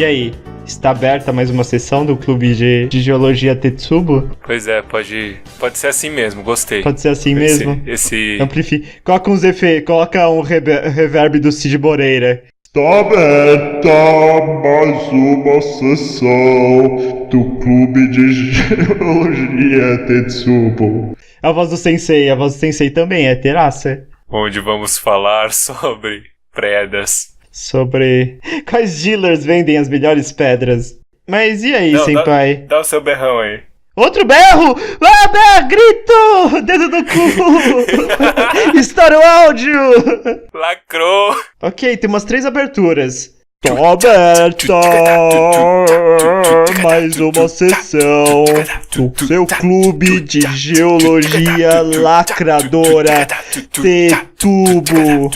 E aí, está aberta mais uma sessão do Clube de Geologia Tetsubo? Pois é, pode ser assim mesmo, gostei. Pode ser assim mesmo? Esse... Coloca uns efeitos, coloca um reverb do Cid Moreira. Está aberta mais uma sessão do Clube de Geologia Tetsubo. A voz do Sensei também é terraça. Onde vamos falar sobre pedras. Sobre quais dealers vendem as melhores pedras. Mas e aí, Não, senpai? Dá o seu berrão aí. Outro berro! Ah, berro, grito! Dedo do cu! Estoura o áudio! Lacrou! Ok, tem umas 3 aberturas. Tô aberta! Mais uma sessão do seu clube de geologia lacradora Tetubo.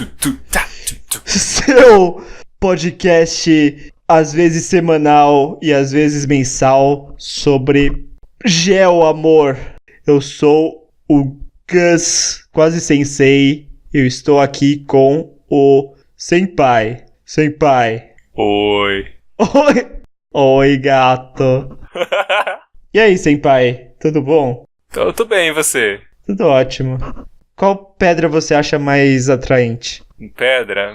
Seu podcast, às vezes semanal e às vezes mensal, sobre geoamor. Eu sou o Gus, quase sensei. Eu estou aqui com o senpai. Senpai. Oi. Oi. Oi, gato. E aí, senpai? Tudo bom? Tudo bem, e você? Tudo ótimo. Qual pedra você acha mais atraente? Pedra?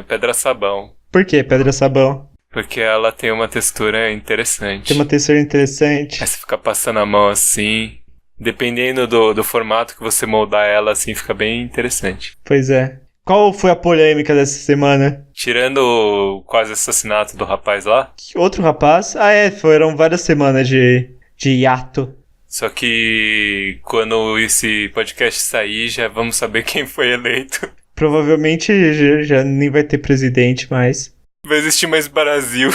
Pedra sabão. Por que pedra sabão? Porque ela tem uma textura interessante. Tem uma textura interessante. Aí você fica passando a mão assim. Dependendo do formato que você moldar ela, assim, fica bem interessante. Pois é. Qual foi a polêmica dessa semana? Tirando o quase assassinato do rapaz lá. Outro rapaz? Foram várias semanas de hiato. Só que quando esse podcast sair, já vamos saber quem foi eleito. Provavelmente já nem vai ter presidente mais. Vai existir mais Brasil.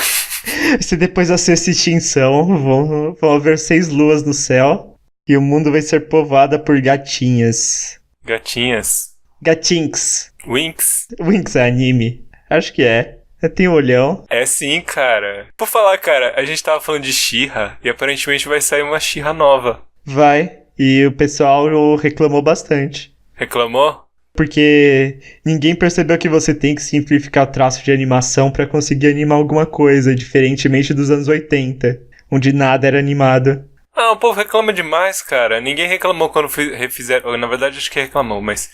Se depois da sexta extinção, vão haver 6 luas no céu e o mundo vai ser povoado por gatinhas. Gatinhas? Gatinks. Winx? Winx é anime? Acho que é. Tem olhão. É sim, cara. Por falar, cara, a gente tava falando de She-Ra e aparentemente vai sair uma She-Ra nova. Vai. E o pessoal reclamou bastante. Reclamou? Porque ninguém percebeu que você tem que simplificar o traço de animação pra conseguir animar alguma coisa, diferentemente dos anos 80, onde nada era animado. Ah, o povo reclama demais, cara. Ninguém reclamou quando refizeram. Na verdade, acho que reclamou, mas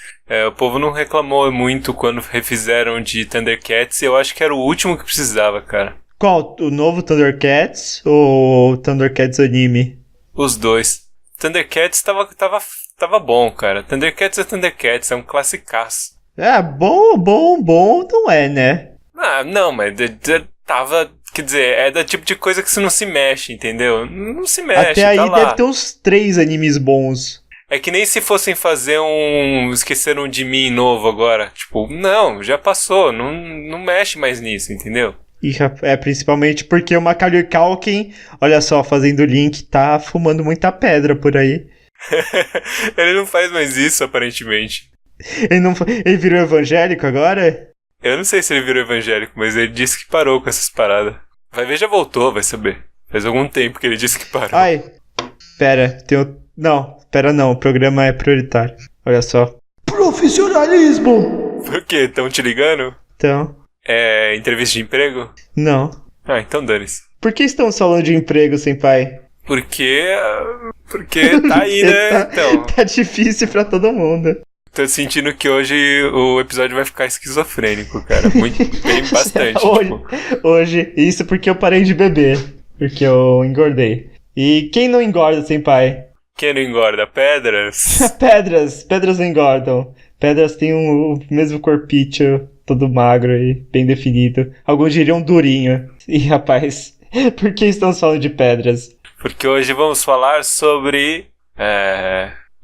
o povo não reclamou muito quando refizeram de Thundercats. Eu acho que era o último que precisava, cara. Qual? O novo Thundercats ou o Thundercats anime? Os dois. Thundercats tava bom, cara. Thundercats é Thundercats, é um classicaço. Bom não é, né? Ah, não, mas tava... Quer dizer, é do tipo de coisa que você não se mexe, entendeu? Não se mexe, até aí tá lá. Deve ter uns 3 animes bons. É que nem se fossem fazer Esqueceram de Mim novo agora. Tipo, não, já passou, não mexe mais nisso, entendeu? E principalmente porque o Macaulay Culkin, olha só, fazendo o link, tá fumando muita pedra por aí. Ele não faz mais isso, aparentemente. Ele virou evangélico agora? Eu não sei se ele virou evangélico, mas ele disse que parou com essas paradas. Vai ver, já voltou, vai saber. Faz algum tempo que ele disse que parou. Ai, pera, não, o programa é prioritário. Olha só. Profissionalismo! Por quê? Tão te ligando? Então. É entrevista de emprego? Não. Ah, então dane-se. Por que estamos falando de emprego, senpai? Porque tá aí, né? Então. Tá difícil pra todo mundo. Tô sentindo que hoje o episódio vai ficar esquizofrênico, cara. Bem bastante. Hoje, isso porque eu parei de beber. Porque eu engordei. E quem não engorda, senpai? Quem não engorda? Pedras? Pedras não engordam. Pedras têm o mesmo corpício, todo magro e bem definido. Alguns diriam durinho. E rapaz, por que estamos falando de pedras? Porque hoje vamos falar sobre...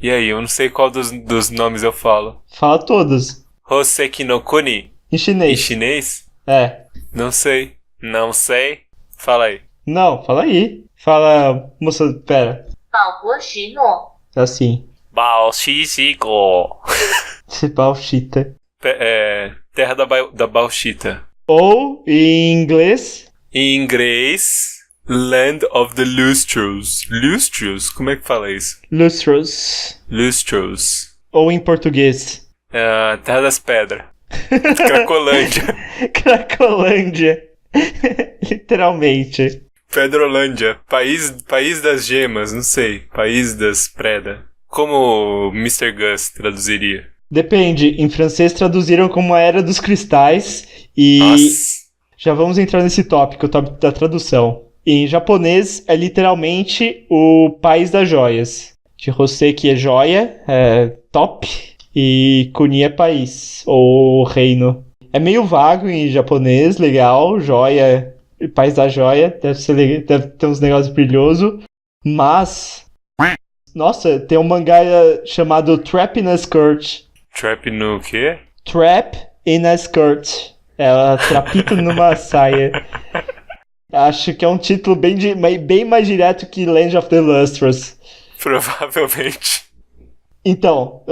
E aí, eu não sei qual dos nomes eu falo. Fala todos. Hoseki no Kuni. Em chinês. Em chinês? É. Não sei. Fala aí. Não, fala aí. Fala, moça, pera. Assim. Baoshishiko. Bauxita. Terra da Bauxita. Ou, em inglês... Em inglês... Land of the Lustrous. Lustrous? Como é que fala isso? Lustros. Ou em português. Terra das Pedras. Cracolândia. Cracolândia. Literalmente. Pedrolândia, país das gemas, não sei. País das preda. Como Mr. Gus traduziria? Depende, em francês traduziram como a Era dos Cristais e Nossa. já vamos entrar nesse tópico da tradução. Em japonês é literalmente o País das Joias. De Hoseki é joia, é top, e Kuni é país, ou reino. É meio vago em japonês, legal, joia, País da Joia, deve ter uns negócios brilhosos, mas... Nossa, tem um mangá chamado Trap in a Skirt. Trap no quê? Trap in a Skirt. Ela trapita numa saia. Acho que é um título bem mais direto que Land of the Lustrous. Provavelmente. Então,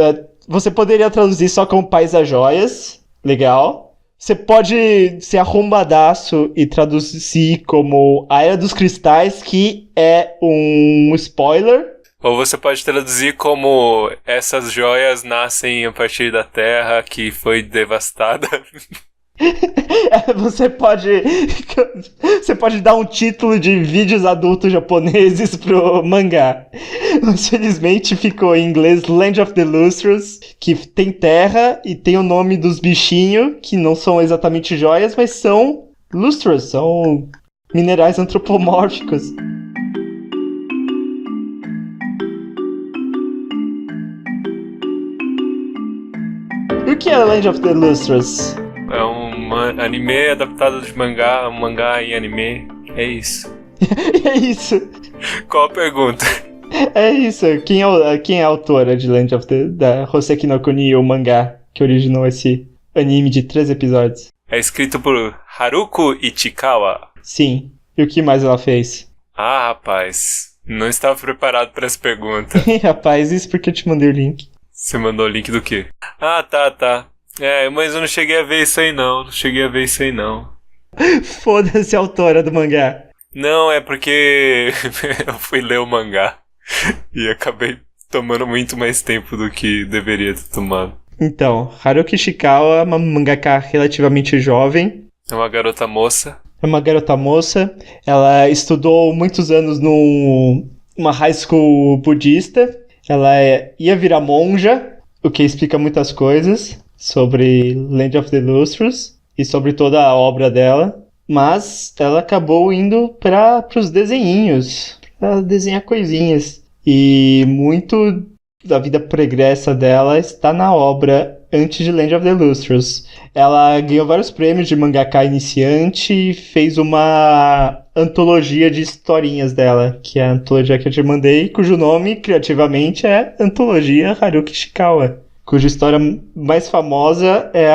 você poderia traduzir só como País das Joias. Legal. Você pode ser arrombadaço e traduzir como A Era dos Cristais, que é um spoiler. Ou você pode traduzir como essas joias nascem a partir da terra que foi devastada. Você pode dar um título de vídeos adultos japoneses pro mangá. Mas felizmente ficou em inglês Land of the Lustrous, que tem terra e tem o nome dos bichinhos, que não são exatamente joias, mas são lustrous, são minerais antropomórficos. E o que é Land of the Lustrous? É um anime adaptado de mangá, um mangá em anime. É isso. É isso. Qual a pergunta? É isso. Quem é a autora de Land of the... da Hoseki no Kuni, o mangá que originou esse anime de 3 episódios? É escrito por Haruko Ichikawa. Sim. E o que mais ela fez? Ah, rapaz. Não estava preparado para essa pergunta. Rapaz, isso porque eu te mandei o link. Você mandou o link do quê? Ah, tá. Mas eu não cheguei a ver isso aí não. Foda-se a autora do mangá. Não, é porque eu fui ler o mangá e acabei tomando muito mais tempo do que deveria ter tomado. Então, Haruki Ishikawa é uma mangaka relativamente jovem. É uma garota moça. É uma garota moça. Ela estudou muitos anos numa high school budista. Ela ia virar monja, o que explica muitas coisas sobre Land of the Lustrous e sobre toda a obra dela. Mas ela acabou indo para os desenhinhos, para desenhar coisinhas. E muito da vida pregressa dela está na obra antes de Land of the Lustrous. Ela ganhou vários prêmios de mangaka iniciante e fez uma antologia de historinhas dela, que é a antologia que eu te mandei, cujo nome, criativamente, é Antologia Haruki Ishikawa, cuja história mais famosa é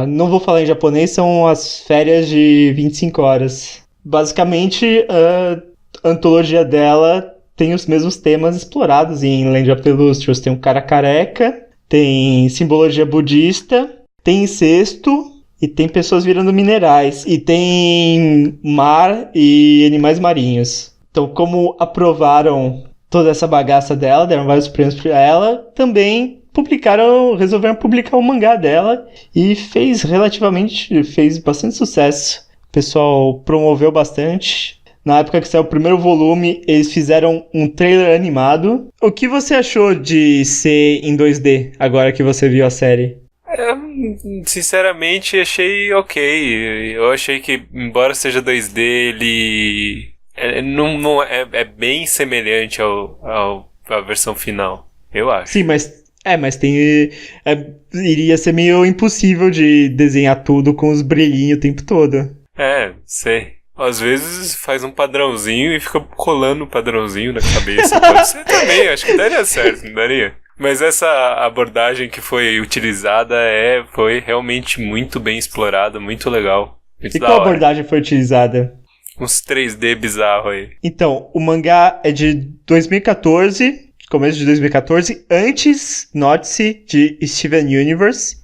não vou falar em japonês, são as férias de 25 horas. Basicamente, a antologia dela tem os mesmos temas explorados em Land of the Lustrous. Tem um cara careca, tem simbologia budista, tem incesto e tem pessoas virando minerais. E tem mar e animais marinhos. Então, como aprovaram toda essa bagaça dela, deram vários prêmios pra ela, também resolveram publicar o mangá dela e fez bastante sucesso. O pessoal promoveu bastante. Na época que saiu o primeiro volume, eles fizeram um trailer animado. O que você achou de ser em 2D, agora que você viu a série? Sinceramente, achei ok. Eu achei que, embora seja 2D, ele não é bem semelhante à versão final, eu acho. Sim, mas iria ser meio impossível de desenhar tudo com os brilhinhos o tempo todo. Sei. Às vezes faz um padrãozinho e fica colando o padrãozinho na cabeça. Pode ser também, acho que daria certo, não daria? Mas essa abordagem que foi utilizada foi realmente muito bem explorada, muito legal. Muito e qual abordagem foi utilizada? Uns 3D bizarro aí. Então, o mangá é de 2014, começo de 2014, antes, note-se, de Steven Universe.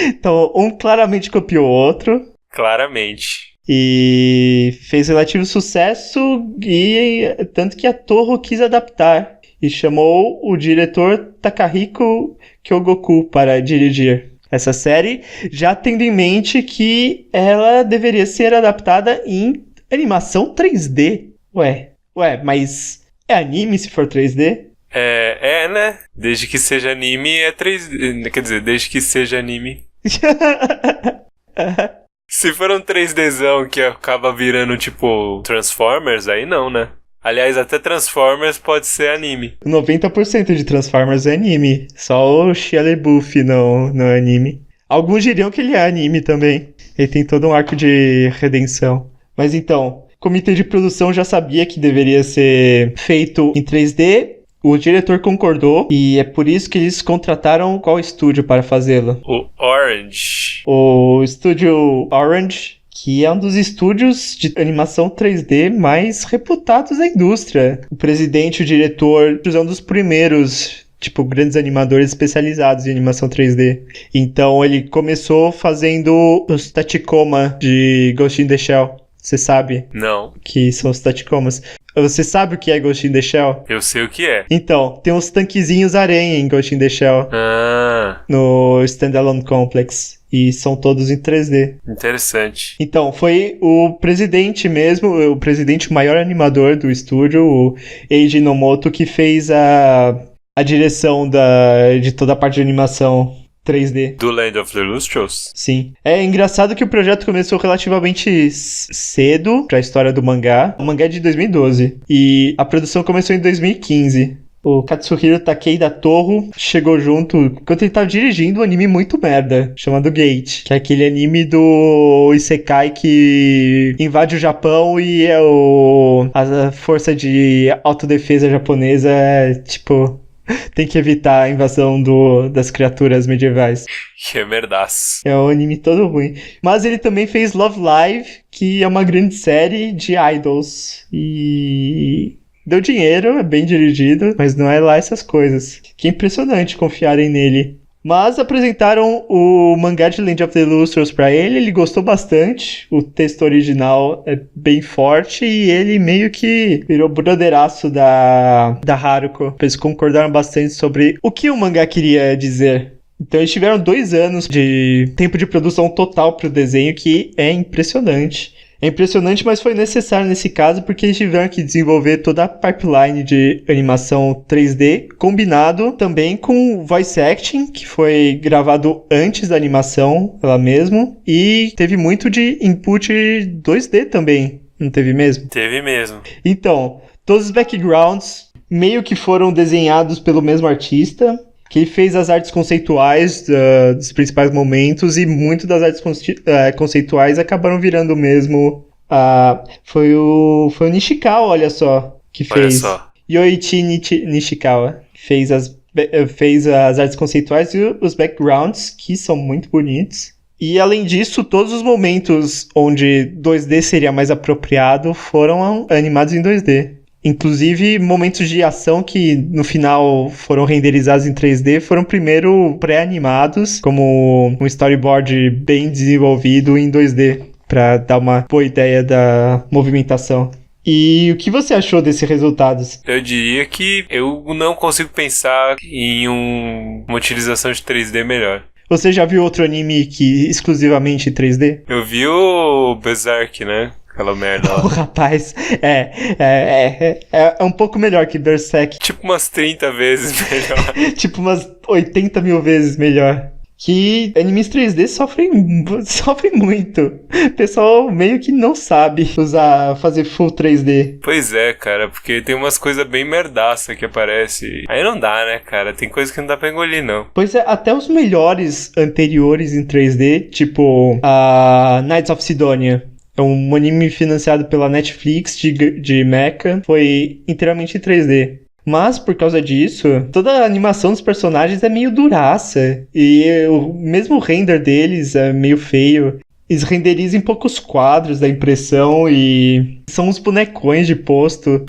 Então, um claramente copiou o outro. Claramente. E fez relativo sucesso, e tanto que a Toho quis adaptar. E chamou o diretor Takahiko Kyogoku para dirigir. essa série, já tendo em mente que ela deveria ser adaptada em animação 3D. Ué, mas é anime se for 3D? Né? Desde que seja anime é 3D. Quer dizer, desde que seja anime. Se for um 3Dzão que acaba virando tipo Transformers, aí não, né? Aliás, até Transformers pode ser anime. 90% de Transformers é anime. Só o Shia LaBeouf não é anime. Alguns diriam que ele é anime também. Ele tem todo um arco de redenção. Mas então, o comitê de produção já sabia que deveria ser feito em 3D. O diretor concordou e é por isso que eles contrataram qual estúdio para fazê-lo? O Orange. O estúdio Orange, que é um dos estúdios de animação 3D mais reputados da indústria. O presidente e o diretor são um dos primeiros, grandes animadores especializados em animação 3D. Então ele começou fazendo os Tachikoma de Ghost in the Shell. Você sabe? Não. Que são os Tachikomas. Você sabe o que é Ghost in the Shell? Eu sei o que é. Então, tem uns tanquezinhos aranha em Ghost in the Shell. No Standalone Complex. E são todos em 3D. Interessante. Então, foi o presidente mesmo, o maior animador do estúdio, o Eiji Nomoto, que fez a direção de toda a parte de animação 3D. Do Land of the Lustrous? Sim. É engraçado que o projeto começou relativamente cedo pra história do mangá. O mangá é de 2012. E a produção começou em 2015. O Katsuhiro Takeda Toho chegou junto enquanto ele tava dirigindo um anime muito merda, chamado Gate, que é aquele anime do Isekai que invade o Japão e a força de autodefesa japonesa tem que evitar a invasão das criaturas medievais. Que é merdaço. É um anime todo ruim. Mas ele também fez Love Live, que é uma grande série de idols. E deu dinheiro, é bem dirigido, mas não é lá essas coisas. Que é impressionante confiarem nele. Mas apresentaram o mangá de Land of the Lustrous pra ele gostou bastante. O texto original é bem forte e ele meio que virou brotheraço da Haruko. Eles concordaram bastante sobre o que o mangá queria dizer. Então eles tiveram 2 anos de tempo de produção total pro desenho, que é impressionante. É impressionante, mas foi necessário nesse caso porque eles tiveram que desenvolver toda a pipeline de animação 3D, combinado também com voice acting, que foi gravado antes da animação, ela mesmo, e teve muito de input 2D também, não teve mesmo? Teve mesmo. Então, todos os backgrounds meio que foram desenhados pelo mesmo artista, que fez as artes conceituais dos principais momentos, e muito das artes conceituais acabaram virando mesmo. Foi o Nishikawa, olha só, que fez. Olha só. Yoichi Nishikawa fez as artes conceituais e os backgrounds, que são muito bonitos. E além disso, todos os momentos onde 2D seria mais apropriado foram animados em 2D. Inclusive, momentos de ação que no final foram renderizados em 3D foram primeiro pré-animados, como um storyboard bem desenvolvido em 2D, para dar uma boa ideia da movimentação. E o que você achou desses resultados? Eu diria que eu não consigo pensar em uma utilização de 3D melhor. Você já viu outro anime que exclusivamente 3D? Eu vi o Berserk, né? Aquela merda lá. O rapaz, é um pouco melhor que Berserk. Tipo umas 30 vezes melhor. Tipo umas 80 mil vezes melhor. Que animes 3D sofrem muito. O pessoal meio que não sabe fazer full 3D. Pois é, cara, porque tem umas coisas bem merdaça que aparece. Aí não dá, né, cara? Tem coisa que não dá pra engolir, não. Pois é, até os melhores anteriores em 3D, tipo a Knights of Sidonia. É um anime financiado pela Netflix de mecha, foi inteiramente em 3D. Mas, por causa disso, toda a animação dos personagens é meio duraça. E mesmo o render deles é meio feio. Eles renderizam em poucos quadros da impressão e são uns bonecões de posto.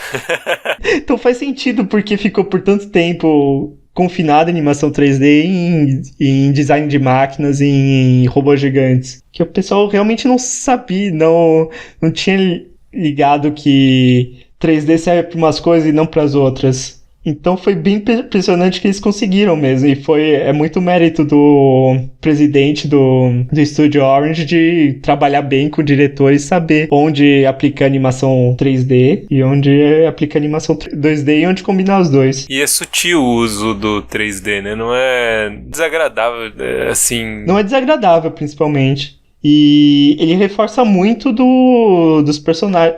Então faz sentido porque ficou por tanto tempo confinada a animação 3D em design de máquinas e em robôs gigantes. Que o pessoal realmente não sabia, não tinha ligado que 3D serve para umas coisas e não para as outras. Então foi bem impressionante que eles conseguiram mesmo. E é muito mérito do presidente do estúdio Orange de trabalhar bem com o diretor e saber onde aplicar animação 3D e onde aplicar animação 2D e onde combinar os dois. E é sutil o uso do 3D, né? Não é desagradável, assim... Não é desagradável, principalmente. E ele reforça muito dos personagens.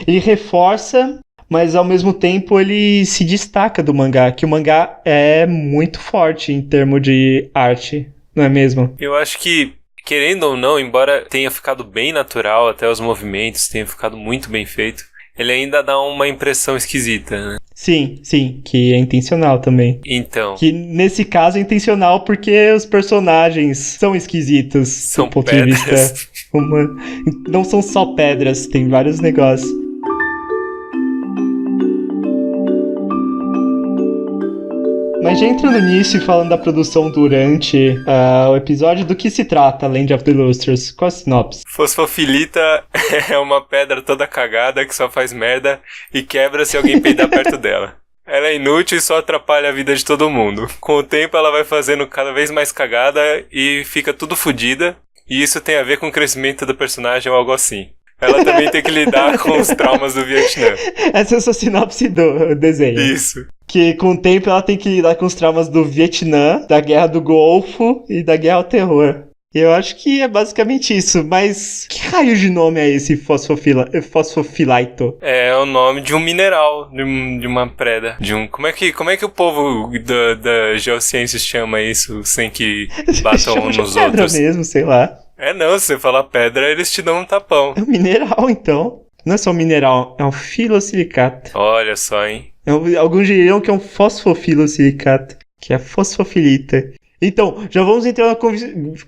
Ele reforça... Mas ao mesmo tempo ele se destaca do mangá, que o mangá é muito forte em termos de arte, não é mesmo? Eu acho que, querendo ou não, embora tenha ficado bem natural, até os movimentos tenham ficado muito bem feito, ele ainda dá uma impressão esquisita, né? Sim, que é intencional também. Então. Que nesse caso é intencional porque os personagens são esquisitos São do ponto pedras. de vista humano. Não são só pedras, tem vários negócios. Mas já entrando nisso e falando da produção durante o episódio, do que se trata Land of the Lustres? Qual a sinopse? Fosfofilita é uma pedra toda cagada que só faz merda e quebra se alguém peidar perto dela. Ela é inútil e só atrapalha a vida de todo mundo. Com o tempo ela vai fazendo cada vez mais cagada e fica tudo fodida. E isso tem a ver com o crescimento do personagem ou algo assim. Ela também tem que lidar com os traumas do Vietnã. Essa é a sua sinopse do desenho. Isso. Que com o tempo ela tem que lidar com os traumas do Vietnã, da Guerra do Golfo e da Guerra ao Terror. Eu acho que é basicamente isso, mas que raio de nome é esse fosfofilito? É o nome de um mineral, de uma preda. Como é que o povo da geociências chama isso sem que batam uns nos pedra outros? Mesmo, sei lá. Não, se você falar pedra, eles te dão um tapão. É um mineral, então. Não é só um mineral, é um filosilicato. Olha só, hein? Alguns diriam que é um fosfofilosilicato, que é a fosfofilita. Então, já vamos entrar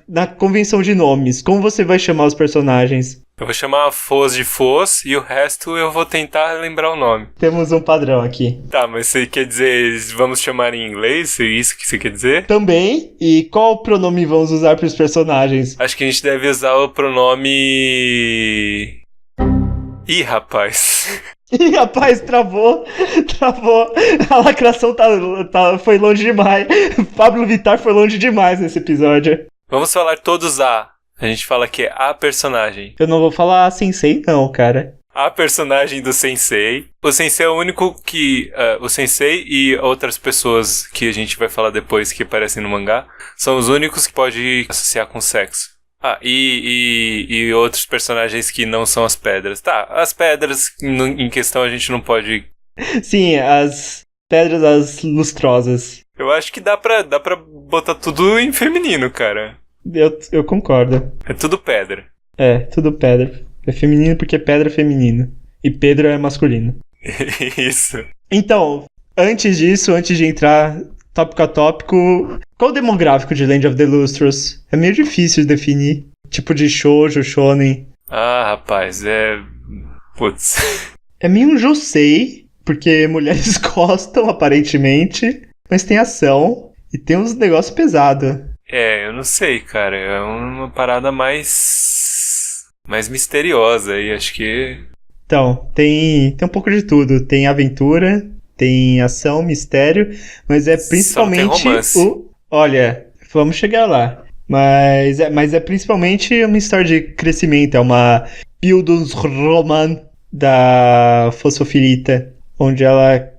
na convenção de nomes. Como você vai chamar os personagens? Eu vou chamar a Foz de Foz e o resto eu vou tentar lembrar o nome. Temos um padrão aqui. Tá, mas você quer dizer, vamos chamar em inglês? É isso que você quer dizer? Também. E qual pronome vamos usar para os personagens? Acho que a gente deve usar o pronome... Ih, rapaz. Ih, rapaz, travou. A lacração foi longe demais. Pablo Vittar foi longe demais nesse episódio. Vamos falar todos A. A gente fala que é a personagem. Eu não vou falar sensei não, cara. A personagem do sensei. O sensei é o único que... o sensei e outras pessoas que a gente vai falar depois que aparecem no mangá são os únicos que pode associar com sexo. E outros personagens que não são as pedras. Tá, as pedras em questão a gente não pode... Sim, as pedras, as lustrosas. Eu acho que dá pra botar tudo em feminino, cara. Eu concordo. É tudo pedra. É, tudo pedra. É feminino porque pedra é feminino. E Pedro é masculino. Isso. Então, antes de entrar tópico a tópico, qual o demográfico de Land of the Lustres? É meio difícil de definir. Tipo de shoujo, shonen. Rapaz, Putz. É meio um josei, porque mulheres gostam, aparentemente. Mas tem ação e tem uns negócios pesados. Eu não sei, cara. É uma parada mais misteriosa aí, acho que... Então, tem um pouco de tudo. Tem aventura, tem ação, mistério, mas é principalmente tem romance. Olha, vamos chegar lá. Mas é principalmente uma história de crescimento, é uma Bildungsroman da Fosfofilita, onde ela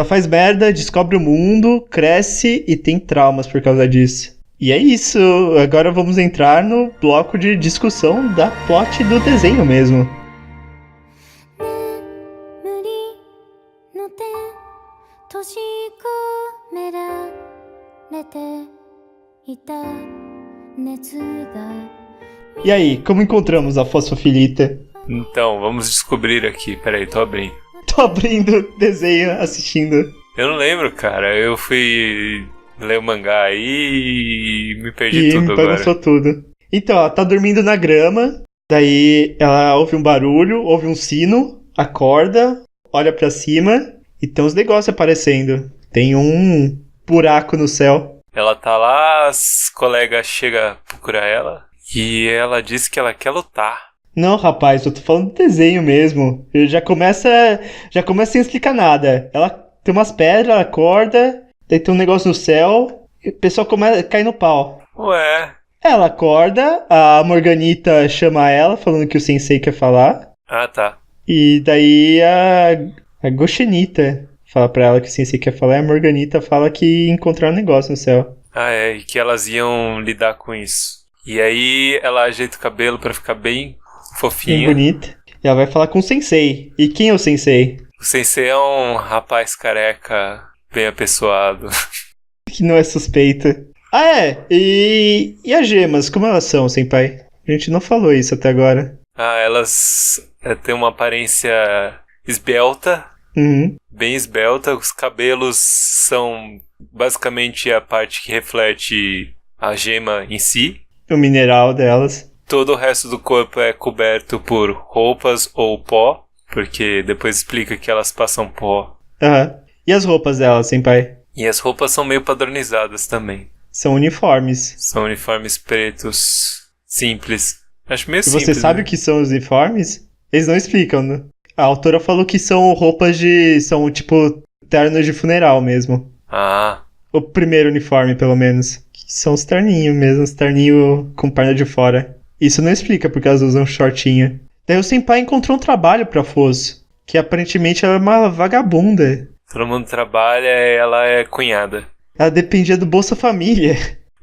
faz merda, descobre o mundo, cresce e tem traumas por causa disso. E é isso, agora vamos entrar no bloco de discussão da plot do desenho mesmo. E aí, como encontramos a Fosfofilita? Então, vamos descobrir aqui. Peraí, tô abrindo. Tô abrindo o desenho, assistindo. Eu não lembro, cara. Eu fui ler o mangá aí e me perdi tudo agora. E bagunçou tudo. Então, ela tá dormindo na grama, daí ela ouve um barulho, ouve um sino, acorda, olha pra cima e tem uns negócios aparecendo. Tem um buraco no céu. Ela tá lá, as colegas chegam a procurar ela e ela diz que ela quer lutar. Não, rapaz, eu tô falando do desenho mesmo. Já começa sem explicar nada. Ela tem umas pedras, ela acorda, daí tem um negócio no céu, e o pessoal começa a cair no pau. Ué. Ela acorda, a Morganita chama ela, falando que o sensei quer falar. Ah, tá. E daí a Goshenita fala pra ela que o sensei quer falar, e a Morganita fala que encontraram um negócio no céu. Ah, é, e que elas iam lidar com isso. E aí ela ajeita o cabelo pra ficar bem Bem fofinha. bonita. E ela vai falar com o sensei. E quem é o sensei? O sensei é um rapaz careca, bem apessoado. Que não é suspeita. Ah, é. E as gemas, como elas são, senpai? A gente não falou isso até agora. Ah, elas têm uma aparência esbelta, Uhum. bem esbelta. Os cabelos são basicamente a parte que reflete a gema em si. O mineral delas. Todo o resto do corpo é coberto por roupas ou pó, porque depois explica que elas passam pó. Aham. E as roupas delas, senpai? E as roupas são meio padronizadas também. São uniformes. São uniformes pretos, simples. Acho meio E simples. você sabe né? o que são os uniformes? Eles não explicam, né? A autora falou que são roupas de... São, tipo, ternos de funeral mesmo. Ah, O primeiro uniforme, pelo menos. Que são os terninhos mesmo, os terninhos com perna de fora. Isso não explica porque elas usam shortinho. Daí o senpai encontrou um trabalho pra Foz, que aparentemente ela é uma vagabunda. todo mundo trabalha e ela é cunhada. Ela dependia do Bolsa Família.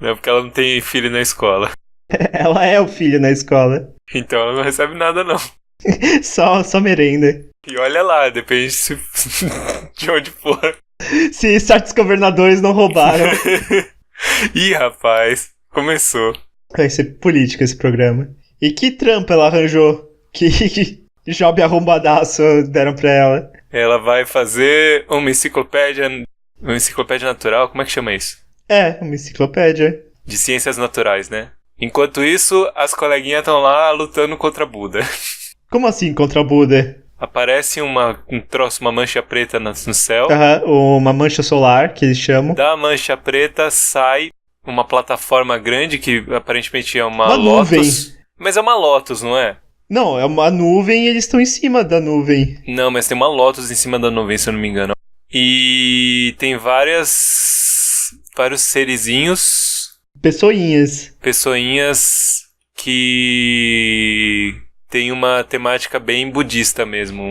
Né? Porque ela não tem filho na escola. Ela é o filho na escola. Então ela não recebe nada, não. Só merenda. E olha lá, depende de onde for. Se certos governadores não roubaram. Ih, rapaz, começou. Vai ser política esse programa. E que trampo ela arranjou? Que job arrombadaço deram pra ela? Ela vai fazer uma enciclopédia natural, como é que chama isso? É, uma enciclopédia. De ciências naturais, né? Enquanto isso, as coleguinhas estão lá lutando contra Buda. Como assim contra Buda? Aparece um troço, uma mancha preta no céu. Aham, uma mancha solar, que eles chamam. Da mancha preta sai uma plataforma grande que aparentemente é uma Uma Lotus. nuvem. Mas é uma Lotus, não é? Não, é uma nuvem e eles estão em cima da nuvem. Não, mas tem uma Lotus em cima da nuvem, se eu não me engano. E tem vários serizinhos, Pessoinhas. pessoinhas que tem uma temática bem budista mesmo.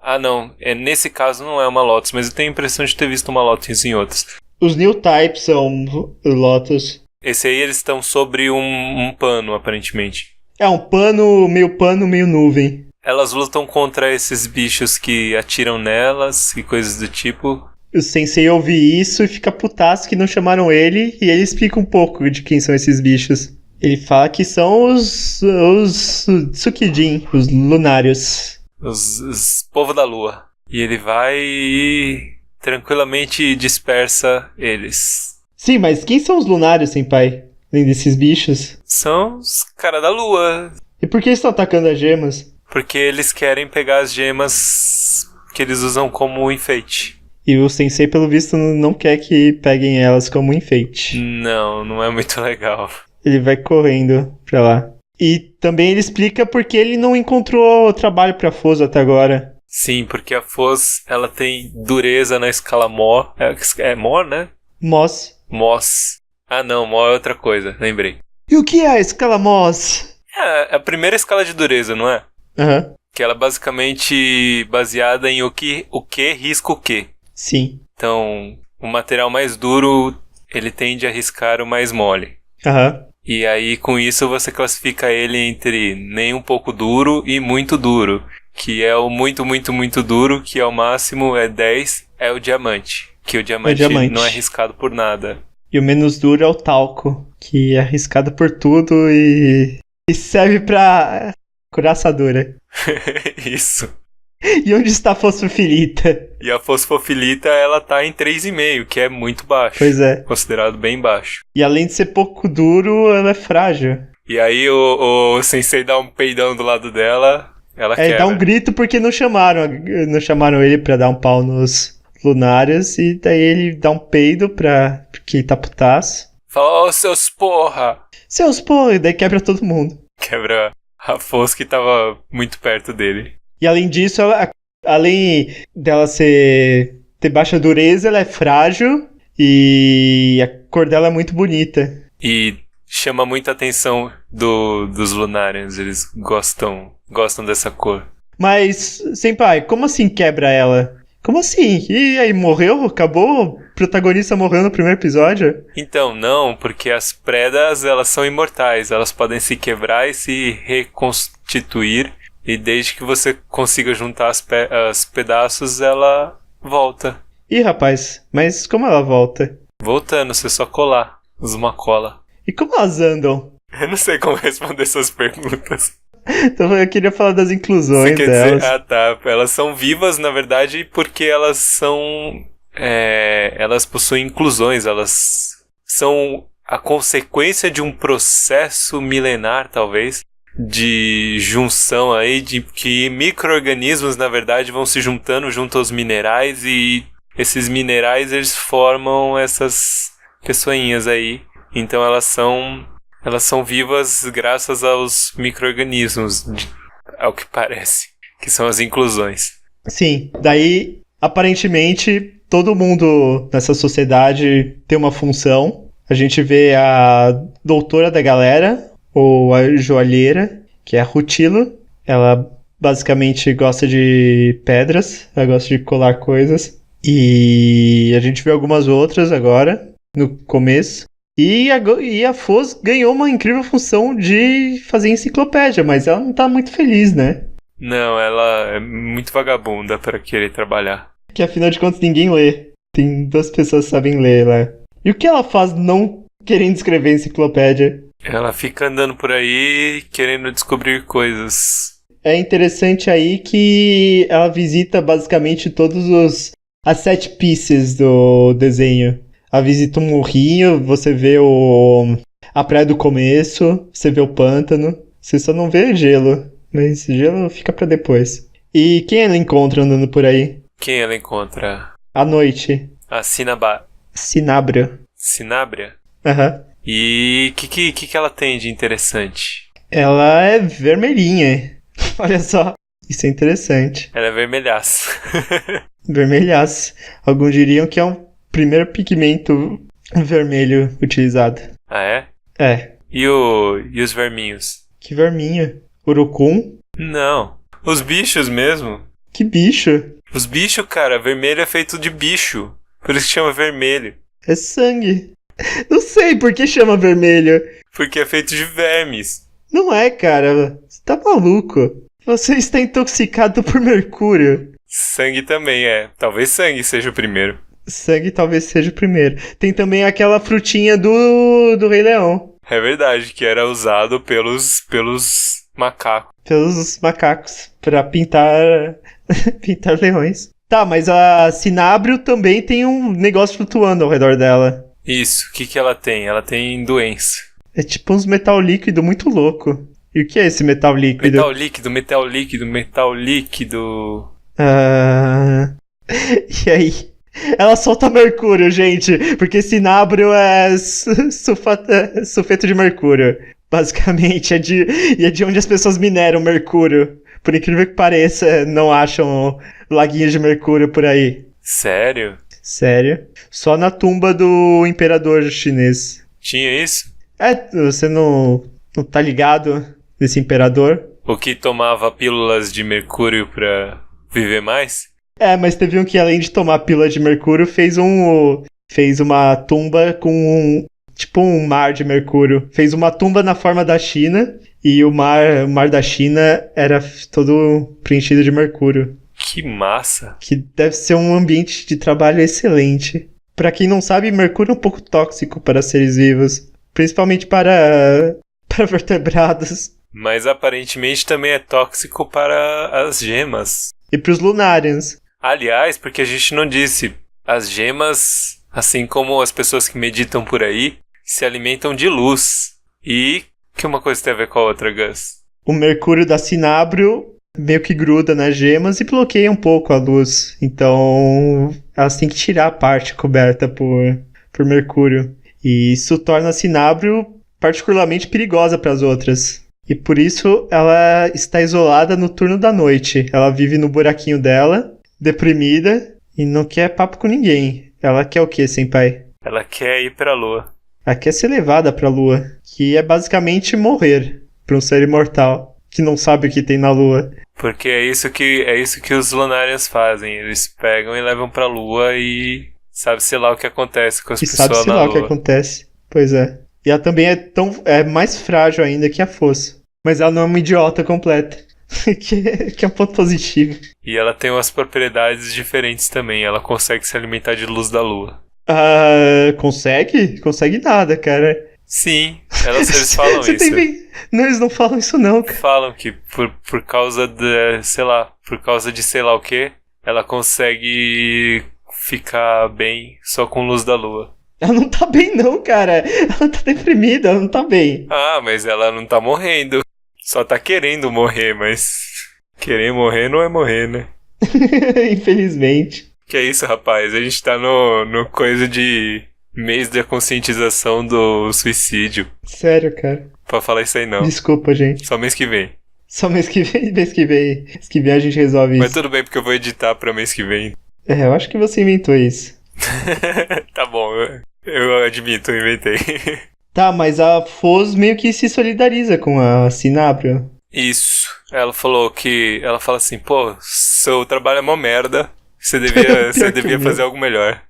Ah, não. Nesse caso não é uma Lotus, mas eu tenho a impressão de ter visto uma Lotus em outros. Os new types são Lotus. Esse aí eles estão sobre um pano, aparentemente. É um pano, meio nuvem. Elas lutam contra esses bichos que atiram nelas e coisas do tipo. O sensei ouve isso e fica putaço que não chamaram ele, e ele explica um pouco de quem são esses bichos. Ele fala que são os Tsukijin, os lunários. Os povo da lua. E ele vai e tranquilamente dispersa eles. Sim, mas quem são os lunários, senpai? Além desses bichos? São os caras da lua. E por que eles estão atacando as gemas? Porque eles querem pegar as gemas que eles usam como enfeite. E o sensei, pelo visto, não quer que peguem elas como enfeite. Não é muito legal. Ele vai correndo pra lá. E também ele explica porque ele não encontrou trabalho pra Foz até agora. Sim, porque a Foz, ela tem dureza na escala Mo. É Mo, né? Moss. Moss. Ah, não, Mo é outra coisa, lembrei. E o que é a escala Moss? É a primeira escala de dureza, não é? Aham. Que ela é basicamente baseada em o que risca o que. Sim. Então, o material mais duro, ele tende a riscar o mais mole. Aham. E aí, com isso, você classifica ele entre nem um pouco duro e muito duro. Que é o muito, muito, muito duro, que é o máximo, é 10, é o diamante. Que o diamante, não é riscado por nada. E o menos duro é o talco, que é arriscado por tudo e serve pra curar assadura. Isso. E onde está a fosfofilita? E a fosfofilita, ela tá em 3,5, que é muito baixo. Pois é. Considerado bem baixo. E além de ser pouco duro, ela é frágil. E aí o sensei dá um peidão do lado dela, ela quebra. Ele dá um grito porque não chamaram ele pra dar um pau nos lunários, e daí ele dá um peido porque ele tá putaço. Fala, seus porra! Seus porra, e daí quebra todo mundo. Quebra a Foz que tava muito perto dele. E além disso, além dela ter tem baixa dureza, ela é frágil e a cor dela é muito bonita. E chama muita atenção dos Lunarians, eles gostam dessa cor. Mas, senpai, como assim quebra ela? Como assim? E aí, morreu? Acabou? O protagonista morreu no primeiro episódio? Então, não, porque as predas, elas são imortais, elas podem se quebrar e se reconstituir, e desde que você consiga juntar os pedaços, ela volta. Ih, rapaz, mas como ela volta? Voltando, você só colar, usa uma cola. E como elas andam? Eu não sei como responder essas perguntas. Então eu queria falar das inclusões Você quer delas. dizer, tá, elas são vivas, na verdade, porque elas são... elas possuem inclusões, elas são a consequência de um processo milenar, talvez, de junção aí, de que micro-organismos, na verdade, vão se juntando junto aos minerais, e esses minerais, eles formam essas pessoinhas aí. Então elas são vivas graças aos micro-organismos, ao que parece, que são as inclusões. Sim, daí, aparentemente, todo mundo nessa sociedade tem uma função. A gente vê a doutora da galera, ou a joalheira, que é a Rutilo. Ela basicamente gosta de pedras, ela gosta de colar coisas. E a gente vê algumas outras agora, no começo. E a Foz ganhou uma incrível função de fazer enciclopédia, mas ela não tá muito feliz, né? Não, ela é muito vagabunda para querer trabalhar. Que afinal de contas ninguém lê. Tem 2 pessoas que sabem ler lá. E o que ela faz não querendo escrever enciclopédia? Ela fica andando por aí querendo descobrir coisas. É interessante aí que ela visita basicamente as 7 pieces do desenho. Ela visita um morrinho, você vê a praia do começo, você vê o pântano. Você só não vê gelo, mas gelo fica pra depois. E quem ela encontra andando por aí? Quem ela encontra? À noite. A Sinábrio. Sinábria? Aham. E o que ela tem de interessante? Ela é vermelhinha. Olha só. Isso é interessante. Ela é vermelhaça. Vermelhaço. Alguns diriam que é um primeiro pigmento vermelho utilizado. Ah, é? É. E os verminhos? Que verminho. Urucum? Não. Os bichos mesmo. Que bicho. Os bichos, cara, vermelho é feito de bicho. Por isso que chama vermelho. É sangue. Não sei por que chama vermelho. Porque é feito de vermes. Não é, cara. Você tá maluco. Você está intoxicado por mercúrio. Sangue também é. Talvez sangue seja o primeiro. Sangue talvez seja o primeiro. Tem também aquela frutinha do Rei Leão. É verdade, que era usado pelos macacos. Pelos macacos. Pra pintar leões. Tá, mas a Sinábrio também tem um negócio flutuando ao redor dela. Isso, o que ela tem? Ela tem doença. É tipo uns metal líquido muito louco. E o que é esse metal líquido? Metal líquido. E aí? Ela solta mercúrio, gente. Porque Sinábrio é sulfeto de mercúrio. Basicamente, é de onde as pessoas mineram mercúrio. Por incrível que pareça, não acham laguinhos de mercúrio por aí. Sério? Sério? Só na tumba do imperador chinês. Tinha isso? Você não tá ligado nesse imperador? O que tomava pílulas de mercúrio pra viver mais? Mas teve um que, além de tomar pílula de mercúrio, fez uma tumba com tipo um mar de mercúrio. Fez uma tumba na forma da China e o mar da China era todo preenchido de mercúrio. Que massa! Que deve ser um ambiente de trabalho excelente. Pra quem não sabe, mercúrio é um pouco tóxico para seres vivos. Principalmente para vertebrados. Mas aparentemente também é tóxico para as gemas. E pros Lunarians. Aliás, porque a gente não disse, as gemas, assim como as pessoas que meditam por aí, se alimentam de luz. E que uma coisa tem a ver com a outra, Gus? O mercúrio da Sinábrio meio que gruda nas gemas e bloqueia um pouco a luz. Então, elas têm que tirar a parte coberta por mercúrio. E isso torna a Sinábrio particularmente perigosa para as outras. E por isso ela está isolada no turno da noite. Ela vive no buraquinho dela, deprimida, E não quer papo com ninguém. Ela quer o quê, senpai? Ela quer ir pra lua. Ela quer ser levada pra lua. Que é basicamente morrer pra um ser imortal. Que não sabe o que tem na lua. Porque é isso que os Lunarians fazem. Eles pegam e levam pra lua e sabe-se lá o que acontece com as E pessoas sabe-se na lá lua. o que acontece. Pois é. E ela também é mais frágil ainda que a força. Mas ela não é uma idiota completa. que é um ponto positivo. E ela tem umas propriedades diferentes também. Ela consegue se alimentar de luz da lua. Ah, consegue? Consegue nada, cara. Sim, eles falam Você isso. tem bem... Não, eles não falam isso não, cara. Falam que por causa de, sei lá, por causa de sei lá o que, ela consegue ficar bem só com luz da lua. Ela não tá bem não, cara. Ela tá deprimida, ela não tá bem. Ah, mas ela não tá morrendo. Só tá querendo morrer, mas querer morrer não é morrer, né? Infelizmente. Que é isso, rapaz? A gente tá no coisa de mês da conscientização do suicídio. Sério, cara. Pra falar isso aí não. Desculpa, gente. Só mês que vem. Só mês que vem. Mês que vem a gente resolve Mas isso. tudo bem, porque eu vou editar pra mês que vem. Eu acho que você inventou isso. Tá bom, eu admito, eu inventei. Tá, mas a Foz meio que se solidariza com a Sinabrio. Isso. Ela fala assim, pô, seu trabalho é mó merda. Você devia fazer algo melhor.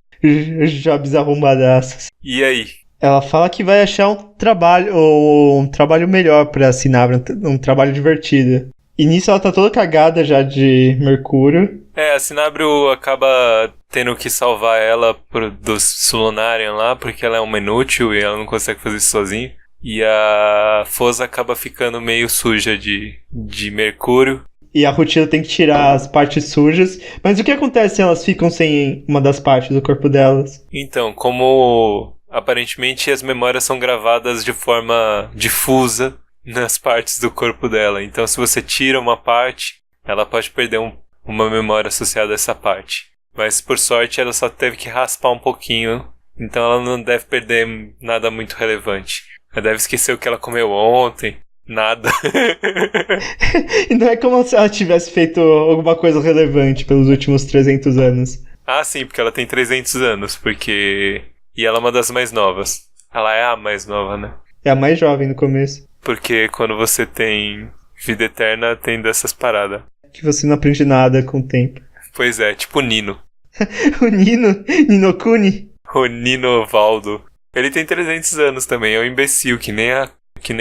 Jobs arrombadaços. E aí? Ela fala que vai achar um trabalho melhor pra Sinabrio, um trabalho divertido. E nisso ela tá toda cagada já de Mercúrio. A Sinabrio acaba tendo que salvar ela dos Sulunarian lá, porque ela é uma inútil e ela não consegue fazer isso sozinha. E a Foz acaba ficando meio suja de Mercúrio. E a Rutila tem que tirar as partes sujas. Mas o que acontece se elas ficam sem uma das partes do corpo delas? Então, como aparentemente as memórias são gravadas de forma difusa nas partes do corpo dela. Então, se você tira uma parte, ela pode perder uma memória associada a essa parte. Mas, por sorte, ela só teve que raspar um pouquinho. Então, ela não deve perder nada muito relevante. Ela deve esquecer o que ela comeu ontem. Nada. E não é como se ela tivesse feito alguma coisa relevante pelos últimos 300 anos. Ah, sim, porque ela tem 300 anos. E ela é uma das mais novas. Ela é a mais nova, né? É a mais jovem no começo. Porque quando você tem vida eterna, tem dessas paradas. Que você não aprende nada com o tempo. Pois é, tipo o Nino. O Nino Kuni. O Nino Valdo. Ele tem 300 anos também, é um imbecil, que nem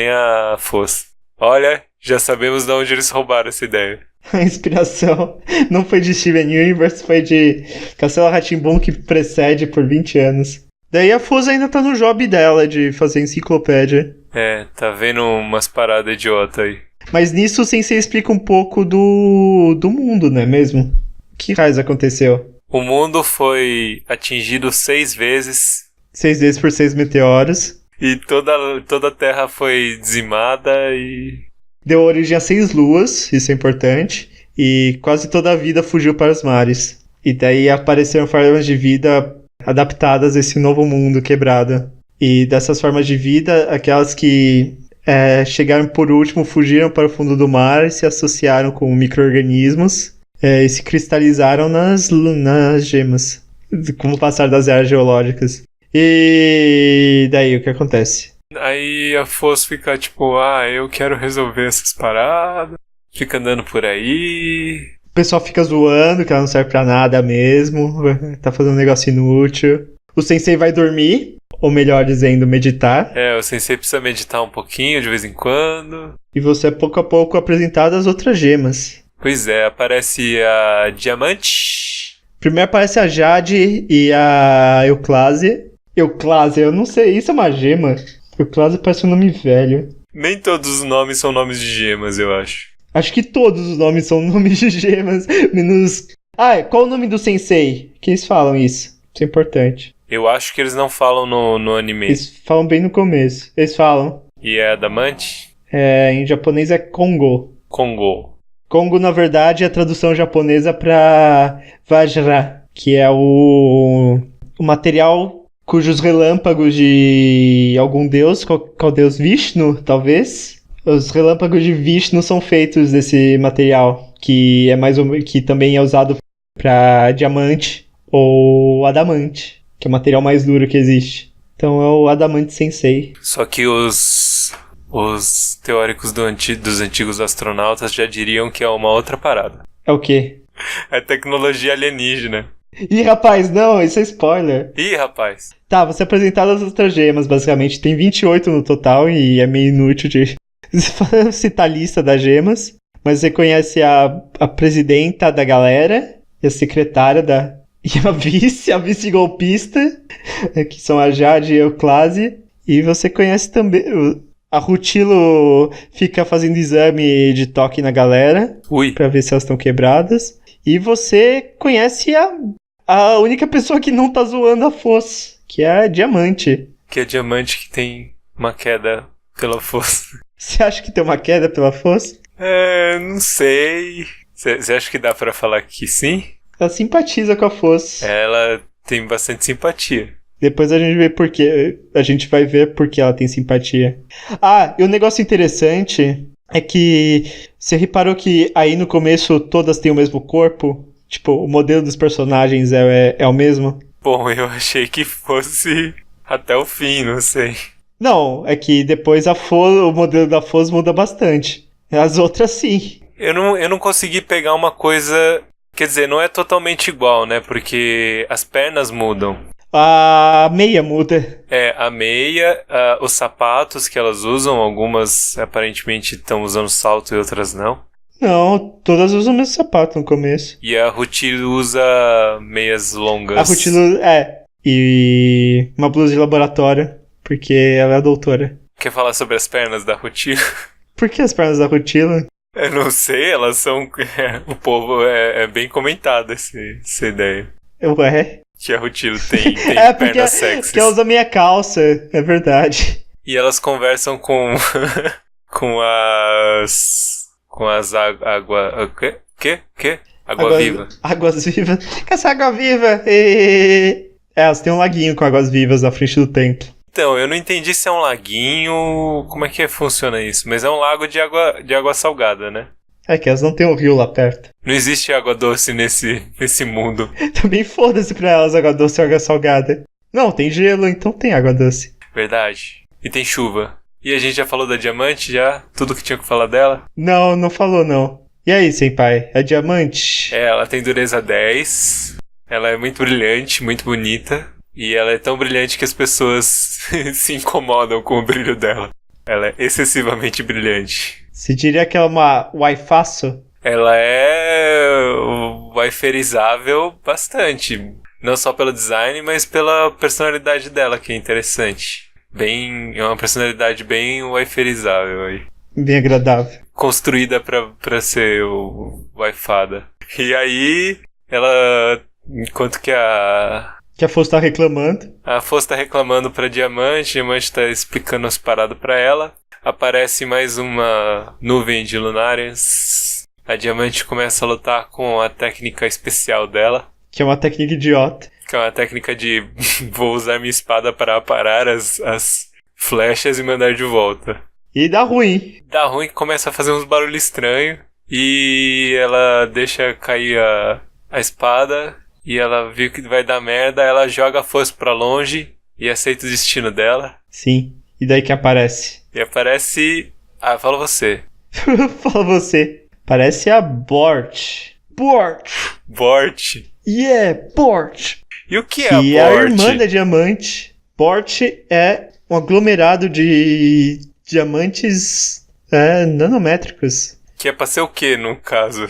a Foz. Olha, já sabemos de onde eles roubaram essa ideia. A inspiração não foi de Steven Universe, foi de Castelo Rá-Tim-Bum, que precede por 20 anos. Daí a Foz ainda tá no job dela de fazer enciclopédia. Tá vendo umas paradas idiota aí. Mas nisso o Sensei explica um pouco do mundo, não é mesmo? O que raios aconteceu? O mundo foi atingido 6 vezes. 6 vezes por 6 meteoros. E toda a Terra foi dizimada e... Deu origem a 6 luas, isso é importante. E quase toda a vida fugiu para os mares. E daí apareceram formas de vida adaptadas a esse novo mundo quebrado. E dessas formas de vida, aquelas que chegaram por último fugiram para o fundo do mar e se associaram com micro-organismos e se cristalizaram nas gemas, com o passar das eras geológicas. E daí o que acontece? Aí a Foz fica tipo, eu quero resolver essas paradas. Fica andando por aí. O pessoal fica zoando que ela não serve pra nada mesmo, tá fazendo um negócio inútil. O Sensei vai dormir, ou melhor dizendo, meditar. O Sensei precisa meditar um pouquinho de vez em quando. E você é pouco a pouco apresentado as outras gemas. Pois é, aparece a Diamante. Primeiro aparece a Jade e a Euclásia. Euclásia, eu não sei, isso é uma gema? Euclásia parece um nome velho. Nem todos os nomes são nomes de gemas, eu acho. Acho que todos os nomes são nomes de gemas, menos... qual o nome do Sensei? Que eles falam isso? Isso é importante. Eu acho que eles não falam no anime. Eles falam bem no começo. Eles falam. E é Adamante? Em japonês é Kongo. Kongo. Kongo, na verdade, é a tradução japonesa pra Vajra, que é o material cujos relâmpagos de algum deus, qual deus? Vishnu, talvez? Os relâmpagos de Vishnu são feitos desse material, que também é usado pra diamante. ou adamante, que é o material mais duro que existe. Então é o adamante sensei. Só que os teóricos dos antigos astronautas já diriam que é uma outra parada. É o quê? É tecnologia alienígena. Ih, rapaz, não, isso é spoiler. Ih, rapaz. Tá, você apresentado as outras gemas, basicamente. Tem 28 no total e é meio inútil de citar a lista das gemas. Mas você conhece a presidenta da galera, e a secretária e a vice-golpista, que são a Jade e a Euclase. E você conhece também... A Rutilo fica fazendo exame de toque na galera. Ui. Pra ver se elas estão quebradas. E você conhece a única pessoa que não tá zoando a Foz, que é a Diamante. Que é diamante que tem uma queda pela força. Você acha que tem uma queda pela Foz? Não sei. Você acha que dá pra falar que sim? Ela simpatiza com a Foz. Ela tem bastante simpatia. Depois a gente vê por quê. A gente vai ver por que ela tem simpatia. Ah, e um negócio interessante é que você reparou que aí no começo todas têm o mesmo corpo? Tipo, o modelo dos personagens é o mesmo? Bom, eu achei que fosse até o fim, não sei. Não, é que depois o modelo da Foz muda bastante. As outras sim. Eu não consegui pegar uma coisa... Quer dizer, não é totalmente igual, né? Porque as pernas mudam. A meia muda. A meia, os sapatos que elas usam, algumas aparentemente estão usando salto e outras não. Não, todas usam o mesmo sapato no começo. E a Rutilo usa meias longas. A Rutilo, e uma blusa de laboratório, porque ela é a doutora. Quer falar sobre as pernas da Rutilo? Por que as pernas da Rutilo? Eu não sei, elas são... o povo é bem comentado essa ideia. Ué? Que a Rutilo tem pernas sexys. Porque ela usa meia calça, é verdade. E elas conversam com as água... Quê? Água viva. Águas vivas. Que essa água viva? Elas têm um laguinho com águas vivas na frente do templo. Então, eu não entendi se é um laguinho... Como é que funciona isso? Mas é um lago de água salgada, né? É que elas não têm um rio lá perto. Não existe água doce nesse mundo. Também foda-se pra elas água doce ou água salgada. Não, tem gelo, então tem água doce. Verdade. E tem chuva. E a gente já falou da Diamante, já? Tudo que tinha que falar dela? Não falou não. E aí, senpai? É Diamante? Ela tem dureza 10. Ela é muito brilhante, muito bonita. E ela é tão brilhante que as pessoas se incomodam com o brilho dela. Ela é excessivamente brilhante. Você diria que ela é uma waifaço? Ela é waiferizável bastante. Não só pelo design, mas pela personalidade dela, que é interessante. É uma personalidade bem waiferizável aí. Bem agradável. Construída pra ser waifada. E aí, ela... Enquanto que Que a Foz tá reclamando. A Foz tá reclamando pra Diamante tá explicando as paradas pra ela. Aparece mais uma nuvem de lunárias. A Diamante começa a lutar com a técnica especial dela. Que é uma técnica idiota. Que é uma técnica de vou usar minha espada para parar as flechas e mandar de volta. E dá ruim. Dá ruim, começa a fazer uns barulhos estranhos. E ela deixa cair a espada. E ela viu que vai dar merda. Ela joga a força pra longe e aceita o destino dela. Sim. E daí que aparece? E aparece... fala você. Fala você. Parece a Bort. Bort. Yeah, Bort. E o que é a Bort? Que é a irmã da Diamante. Bort é um aglomerado de diamantes nanométricos. Que é pra ser o que, no caso?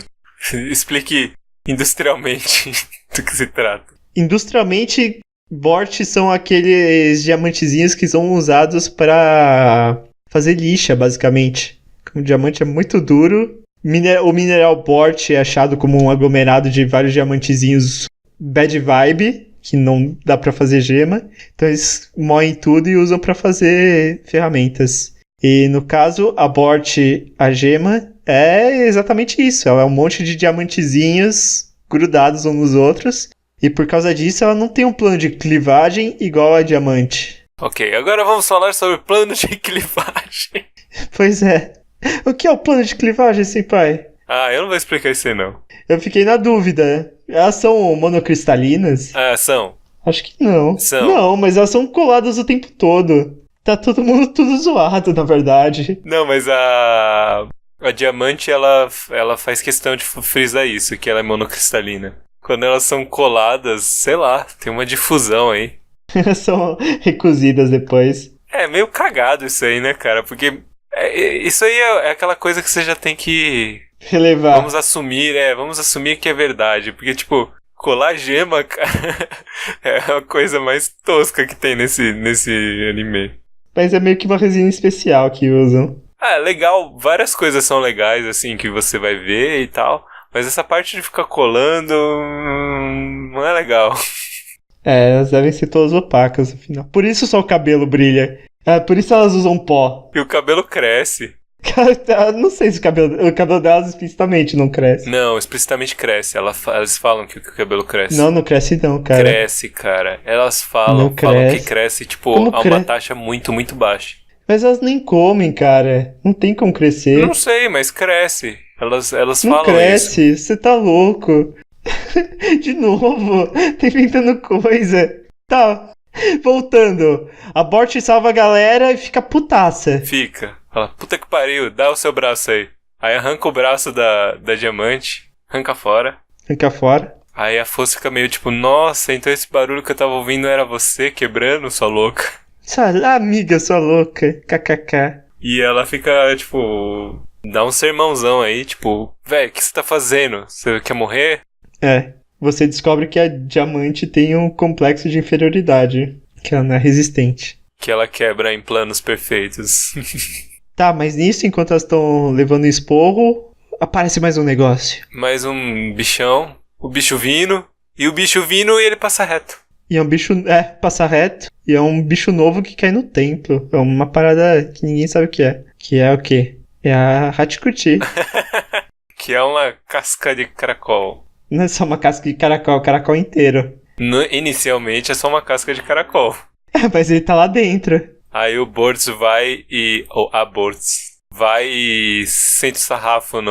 Explique industrialmente do que se trata. Industrialmente, Bort são aqueles diamantezinhos que são usados para fazer lixa, basicamente. Como o diamante é muito duro, o mineral Bort é achado como um aglomerado de vários diamantezinhos bad vibe, que não dá para fazer gema. Então eles moem tudo e usam para fazer ferramentas. E no caso, a Bort, a gema, é exatamente isso. Ela é um monte de diamantezinhos grudados uns nos outros. E por causa disso, ela não tem um plano de clivagem igual a diamante. Ok, agora vamos falar sobre plano de clivagem. Pois é. O que é o plano de clivagem, senpai? Eu não vou explicar isso aí, não. Eu fiquei na dúvida. Elas são monocristalinas? Ah, são. Acho que não. São. Não, mas elas são coladas o tempo todo. Tá todo mundo tudo zoado, na verdade. Não, mas a diamante, ela faz questão de frisar isso, que ela é monocristalina. Quando elas são coladas, sei lá, tem uma difusão aí. Elas são recozidas depois. É meio cagado isso aí, né, cara? Porque isso aí é aquela coisa que você já tem que... Relevar. Vamos assumir que é verdade. Porque, tipo, colar gema, cara, é a coisa mais tosca que tem nesse anime. Mas é meio que uma resina especial que usam. Ah, legal, várias coisas são legais, assim, que você vai ver e tal. Mas essa parte de ficar colando não é legal. É, elas devem ser todas opacas no final. Por isso só o cabelo brilha. É, por isso elas usam pó. E o cabelo cresce. Eu não sei se o cabelo delas explicitamente não cresce. Não, explicitamente cresce. Elas falam que o cabelo cresce. Não cresce não, cara. Cresce, cara. Elas falam que cresce, tipo, a uma taxa muito, muito baixa. Mas elas nem comem, cara. Não tem como crescer. Não sei, mas cresce. Elas não falam cresce, isso. Você tá louco. De novo, tá inventando coisa. Tá, voltando. A Bort salva a galera e fica putaça. Fica. Fala, puta que pariu, dá o seu braço aí. Aí arranca o braço da diamante, arranca fora. Fica fora. Aí a Foz fica meio tipo, nossa, então esse barulho que eu tava ouvindo era você quebrando, sua louca. Amiga, sua louca. KKK. E ela fica, tipo, dá um sermãozão aí, tipo, véi, o que você tá fazendo? Você quer morrer? É, você descobre que a diamante tem um complexo de inferioridade, que ela não é resistente. Que ela quebra em planos perfeitos. Tá, mas nisso, enquanto elas estão levando esporro, aparece mais um negócio. Mais um bichão, o bicho vindo, e ele passa reto. E é um bicho, passa reto, e é um bicho novo que cai no templo. É uma parada que ninguém sabe o que é. Que é o quê? É a Hachikuchi. Que é uma casca de caracol. Não é só uma casca de caracol, é o caracol inteiro. Inicialmente é só uma casca de caracol. É, mas ele tá lá dentro. Aí o Bortz vai e... Ou a Bortz vai e sente o sarrafo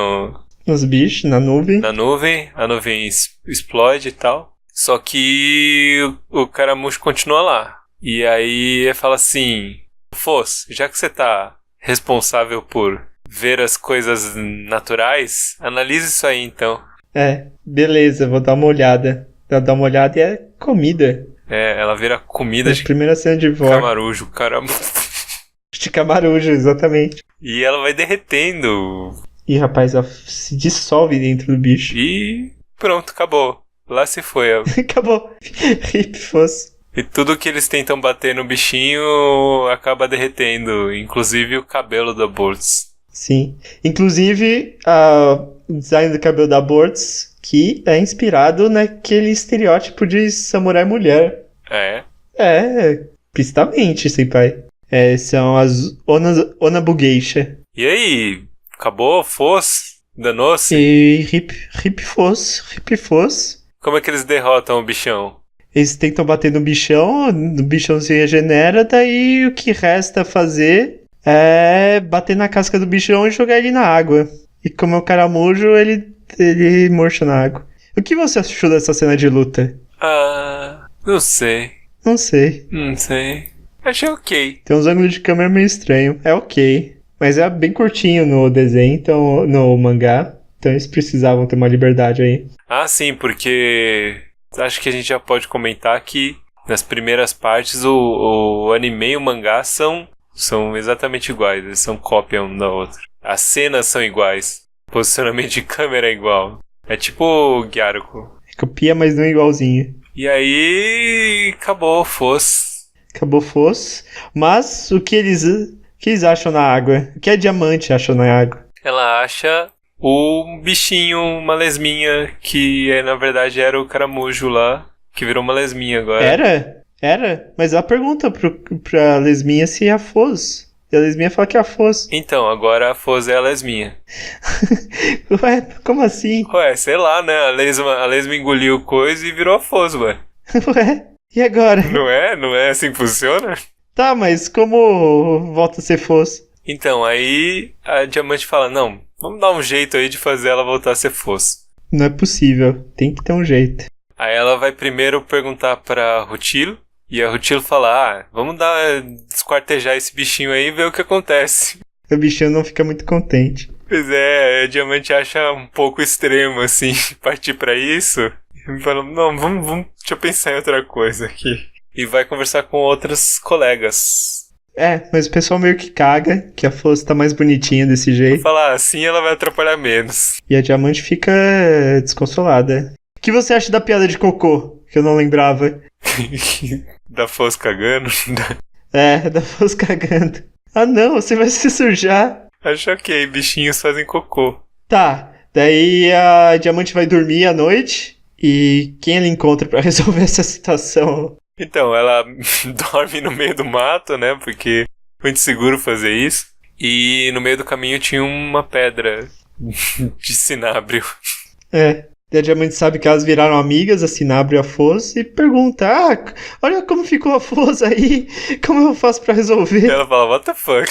Nos bichos, na nuvem. na nuvem. A nuvem explode e tal. Só que o caramujo continua lá. E aí ele fala assim... Foz, já que você tá responsável por ver as coisas naturais, analise isso aí então. É, beleza, vou dar uma olhada. Ela dá uma olhada e é comida. É, ela vira comida de Primeira cena de vó. camarujo, caramba. De camarujo, exatamente. E ela vai derretendo. Ih, rapaz, ela se dissolve dentro do bicho. E pronto, acabou. Lá se foi. Acabou. Hip fosse. E tudo que eles tentam bater no bichinho acaba derretendo. Inclusive o cabelo da Bortz. Sim. Inclusive, o design do cabelo da Bortz, que é inspirado naquele estereótipo de samurai mulher. É. É, explicitamente, senpai. São as Onabugeisha. E aí? Acabou? Foz? Danou-se? E Hip Fosse. Como é que eles derrotam o bichão? Eles tentam bater no bichão se regenera, daí o que resta fazer é bater na casca do bichão e jogar ele na água. E como é o caramujo, ele murcha na água. O que você achou dessa cena de luta? Não sei. Não sei. Não sei. Achei ok. Tem uns ângulos de câmera meio estranho. É ok. Mas é bem curtinho no desenho, então, no mangá. Então eles precisavam ter uma liberdade aí. Ah, sim, porque acho que a gente já pode comentar que nas primeiras partes o anime e o mangá são exatamente iguais. Eles são cópia um da outra. As cenas são iguais. O posicionamento de câmera é igual. É tipo o Gyaruko. Copia, mas não igualzinho. E aí acabou, Acabou fosse. Mas o que eles acham na água? O que a diamante achou na água? Ela acha o bichinho, uma lesminha, que na verdade era o caramujo lá, que virou uma lesminha agora. Era? Mas ela pergunta pra lesminha se é a Foz. E a lesminha fala que é a Foz. Então, agora a Foz é a lesminha. Ué, como assim? Ué, sei lá, né? A lesma engoliu coisa e virou a Foz, ué. Ué, e agora? Não é? Não é assim que funciona? Tá, mas como volta a ser Foz? Então, aí a Diamante fala, não, vamos dar um jeito aí de fazer ela voltar a ser Foz. Não é possível. Tem que ter um jeito. Aí ela vai primeiro perguntar pra Rutilo. E a Rutilo fala, vamos desquartejar esse bichinho aí e ver o que acontece. O bichinho não fica muito contente. Pois é, a Diamante acha um pouco extremo, assim, partir pra isso. E fala, não, vamos, deixa eu pensar em outra coisa aqui. E vai conversar com outros colegas. Mas o pessoal meio que caga, que a Foz tá mais bonitinha desse jeito. Falar assim ela vai atrapalhar menos. E a Diamante fica desconsolada. O que você acha da piada de cocô? Que eu não lembrava. Da Foz cagando. Da Foz cagando. Ah não, você vai se sujar. Acho ok, bichinhos fazem cocô. Tá, daí a Diamante vai dormir à noite. E quem ela encontra pra resolver essa situação? Então, ela dorme no meio do mato, né? Porque é muito seguro fazer isso. E no meio do caminho tinha uma pedra de cinábrio. E a Diamante sabe que elas viraram amigas, a Cinábrio e a Foz, e pergunta, olha como ficou a Foz aí, como eu faço pra resolver? Ela fala, what the fuck?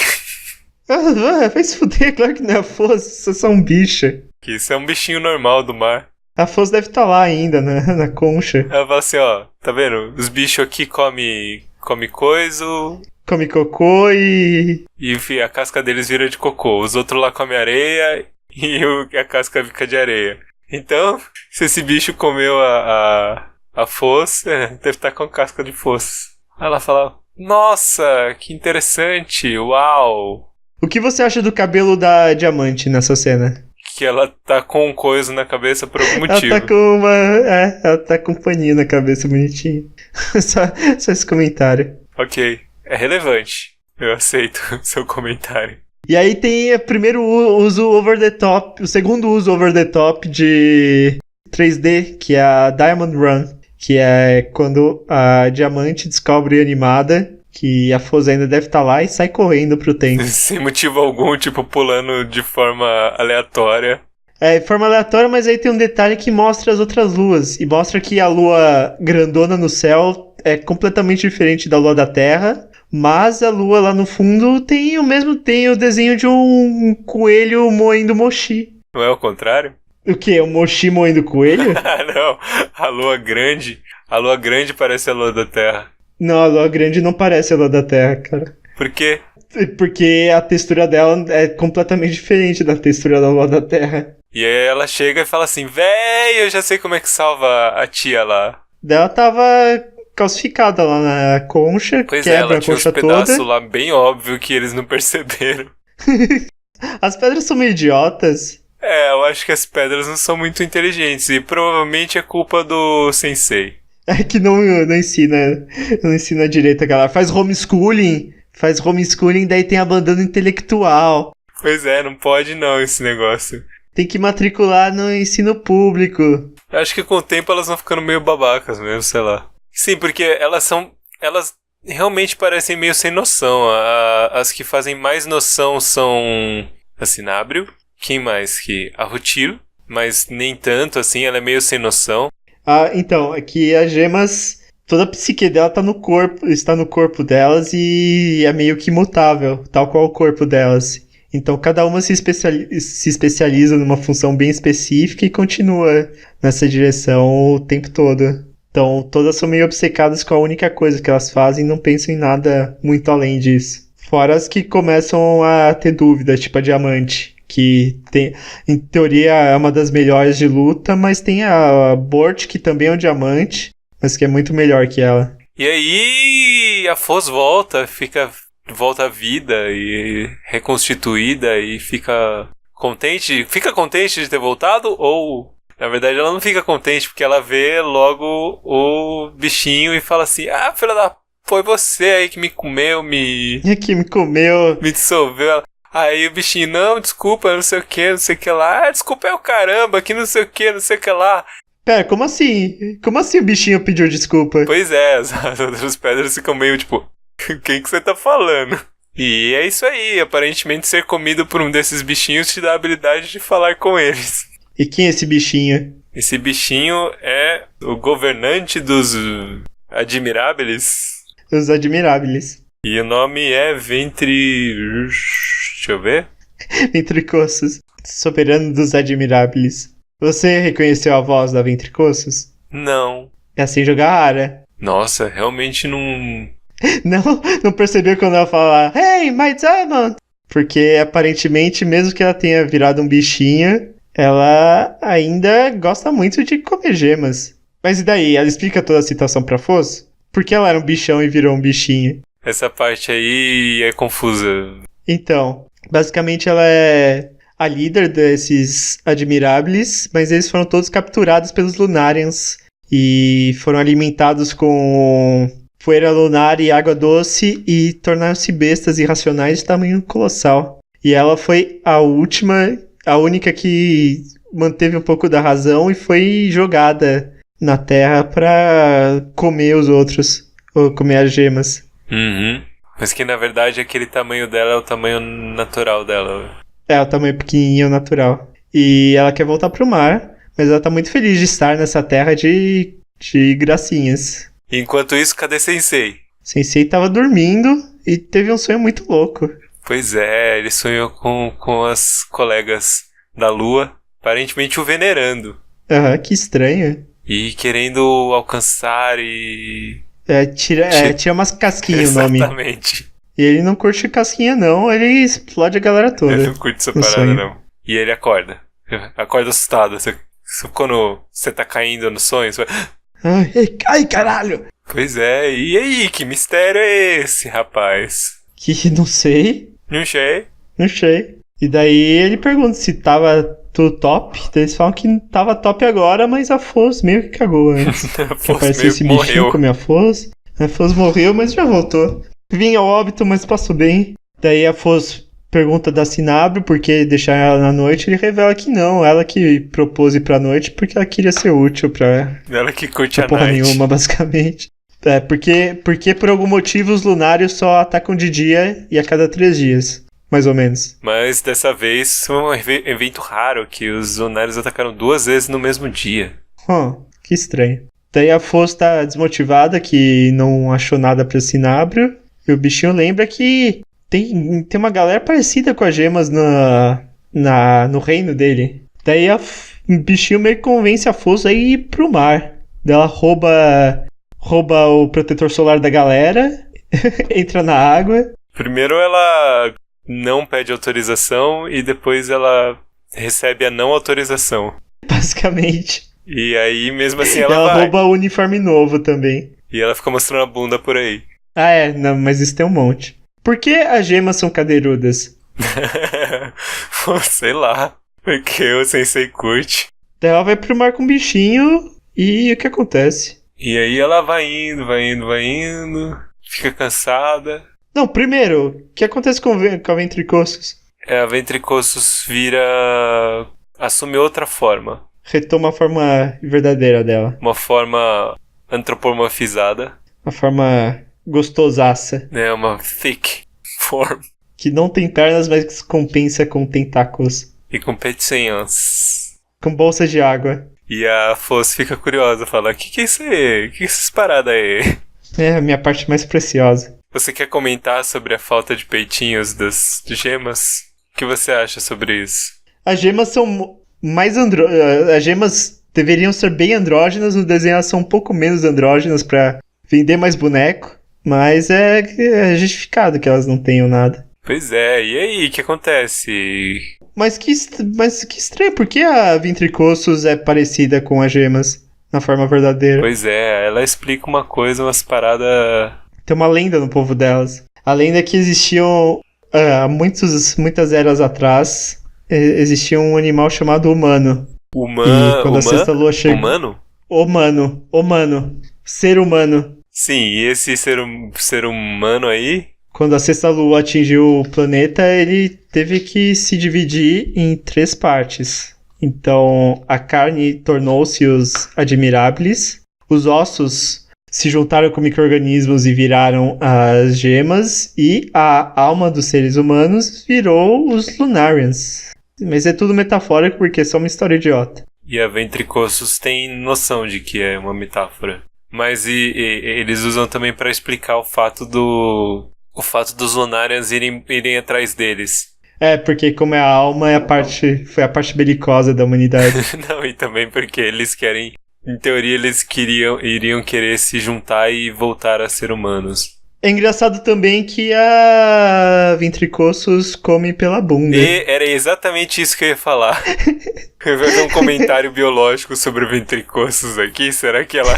Vai se fuder, claro que não é a Foz, isso é só um bicho. Que isso é um bichinho normal do mar. A Foz deve estar lá ainda, na concha. Ela fala assim, tá vendo? Os bichos aqui come coisa... Come cocô e enfim, a casca deles vira de cocô. Os outros lá comem areia e a casca fica de areia. Então, se esse bicho comeu a foz, deve estar com casca de foz. Aí ela fala, nossa, que interessante, uau. O que você acha do cabelo da Diamante nessa cena? Que ela tá com um coisa na cabeça por algum motivo. Ela tá com um paninho na cabeça bonitinho. só esse comentário. Ok, é relevante. Eu aceito o seu comentário. E aí tem o primeiro uso over the top, o segundo uso over the top de 3D, que é a Diamond Run, que é quando a Diamante descobre animada que a Foz ainda deve estar lá e sai correndo pro templo. Sem motivo algum, tipo, pulando de forma aleatória. De forma aleatória, mas aí tem um detalhe que mostra as outras luas, e mostra que a lua grandona no céu é completamente diferente da lua da Terra. Mas a lua lá no fundo tem o desenho de um coelho moendo mochi. Não é o contrário? O quê? O mochi moendo coelho? Não, a lua grande parece a lua da Terra. Não, a lua grande não parece a lua da Terra, cara. Por quê? Porque a textura dela é completamente diferente da textura da lua da Terra. E aí ela chega e fala assim, véi, eu já sei como é que salva a tia lá. Ela tava calcificada lá na concha, pois quebra ela a tinha concha uns pedaços toda. lá bem óbvio que eles não perceberam. As pedras são meio idiotas. Eu acho que as pedras não são muito inteligentes e provavelmente é culpa do sensei. É que não ensina direito a galera. Faz homeschooling, daí tem abandono intelectual. Pois é, não pode não esse negócio. Tem que matricular no ensino público. Eu acho que com o tempo elas vão ficando meio babacas mesmo, sei lá. Sim, porque elas realmente parecem meio sem noção. As que fazem mais noção são a Cinábrio. Quem mais? A Rutilo. Mas nem tanto, assim, ela é meio sem noção. Então, é que as gemas... Toda a psique dela está no corpo delas e é meio que imutável, tal qual o corpo delas. Então, cada uma se especializa numa função bem específica e continua nessa direção o tempo todo. Então, todas são meio obcecadas com a única coisa que elas fazem e não pensam em nada muito além disso. Fora as que começam a ter dúvidas, tipo a Diamante, que tem, em teoria é uma das melhores de luta, mas tem a Bort, que também é um diamante, mas que é muito melhor que ela. E aí a Foz volta à vida e reconstituída e fica contente de ter voltado ou... Na verdade, ela não fica contente porque ela vê logo o bichinho e fala assim, filha da... Foi você aí que me comeu, Que me comeu. Me dissolveu. Aí o bichinho, não, desculpa, não sei o que lá. Desculpa é o caramba, que não sei o que lá. Pera, como assim? Como assim o bichinho pediu desculpa? Pois é, as outras pedras ficam meio tipo, quem que você tá falando? E é isso aí, aparentemente ser comido por um desses bichinhos te dá a habilidade de falar com eles. E quem é esse bichinho? Esse bichinho é o governante dos Admiráveis. Os Admiráveis. E o nome é Deixa eu ver. Ventricossos. Soberano dos Admiráveis. Você reconheceu a voz da Ventricossos? Não. É assim jogar Ara. Nossa, realmente não... Não percebeu quando ela fala Hey, my diamond! Porque aparentemente, mesmo que ela tenha virado um bichinho, ela ainda gosta muito de comer gemas. Mas e daí? Ela explica toda a situação pra Foz? Por que ela era um bichão e virou um bichinho? Essa parte aí é confusa. Então, basicamente ela é a líder desses Admirables, mas eles foram todos capturados pelos Lunarians e foram alimentados com poeira lunar e água doce e tornaram-se bestas irracionais de tamanho colossal. E ela foi a única que manteve um pouco da razão e foi jogada na Terra pra comer os outros, ou comer as gemas. Uhum. Mas que na verdade aquele tamanho dela é o tamanho natural dela. É, o tamanho pequenininho natural. E ela quer voltar pro mar, mas ela tá muito feliz de estar nessa terra de gracinhas. Enquanto isso, cadê Sensei? Sensei tava dormindo e teve um sonho muito louco. Pois é, ele sonhou com as colegas da lua, aparentemente o venerando. Aham, que estranho. E querendo alcançar e... Tira umas casquinhas o nome. Exatamente. E ele não curte casquinha não, ele explode a galera toda. Ele não curte essa no parada sonho. não. E ele acorda. Acorda assustado. Quando você tá caindo no sonho, você vai... Ai, caralho! Pois é, e aí, que mistério é esse, rapaz? Que não sei. Não sei. Não sei. E daí ele pergunta se tava tudo top. Daí eles falam que tava top agora, mas a Foz meio que cagou antes. Foz Apareceu meio esse que bichinho morreu. com a Foz. A Foz morreu, mas já voltou. Vinha ao óbito, mas passou bem. Daí a Foz pergunta da Cinabro por que deixar ela na noite. Ele revela que não, ela que propôs ir pra noite porque ela queria ser útil pra Ela que curte a porra night. nenhuma, basicamente. É, porque por algum motivo os lunários só atacam de dia e a cada 3 dias, mais ou menos. Mas dessa vez foi um evento raro que os Lunares atacaram 2 vezes no mesmo dia. Que estranho. Daí a Foz tá desmotivada que não achou nada pra Cinabro. E o bichinho lembra que tem uma galera parecida com as gemas no reino dele. Daí o bichinho meio que convence a Foz a ir pro mar. Daí ela rouba o protetor solar da galera, entra na água. Primeiro ela não pede autorização e depois ela recebe a não autorização. Basicamente. E aí, mesmo assim, Ela ela vai. rouba o uniforme novo também. E ela fica mostrando a bunda por aí. Ah, não, mas isso tem um monte. Por que as gemas são cadeirudas? Sei lá. Porque o Sensei curte. Daí ela vai pro mar com o bichinho e o que acontece? E aí ela vai indo. Fica cansada. Não, primeiro, o que acontece com a Ventricossos? A Ventricossos assume outra forma. Retoma a forma verdadeira dela. Uma forma antropomorfizada. Uma forma gostosaça. Né? Uma thick form. Que não tem pernas, mas que se compensa com tentáculos. E com petinhos. Com bolsas de água. E a Foz fica curiosa, fala, que é isso aí? Que é essas paradas aí? É a minha parte mais preciosa. Você quer comentar sobre a falta de peitinhos das gemas? O que você acha sobre isso? As gemas são mais as gemas deveriam ser bem andrógenas, no desenho elas são um pouco menos andrógenas pra vender mais boneco, mas é justificado que elas não tenham nada. Pois é, e aí, o que acontece? Mas que estranho, por que a Ventricossos é parecida com as gemas na forma verdadeira? Pois é, ela explica uma coisa, umas paradas... Tem uma lenda no povo delas. A lenda é que existiam, há muitas eras atrás, existia um animal chamado humano. E quando a sexta lua chega... Humano? Humano. Ser humano. Sim, e esse ser humano aí... Quando a sexta lua atingiu o planeta, ele teve que se dividir em 3 partes. Então, a carne tornou-se os Admirables, os ossos se juntaram com micro-organismos e viraram as gemas, e a alma dos seres humanos virou os Lunarians. Mas é tudo metafórico porque é só uma história idiota. E a Ventricossos tem noção de que é uma metáfora. Mas eles usam também para explicar o fato dos Lunarians irem atrás deles. É, porque como é a alma, foi a parte belicosa da humanidade. Não, e também porque eles querem... Em teoria, eles iriam querer se juntar e voltar a ser humanos. É engraçado também que a Ventricossos come pela bunda. E era exatamente isso que eu ia falar. Eu vou fazer um comentário biológico sobre ventricossos aqui. Será que ela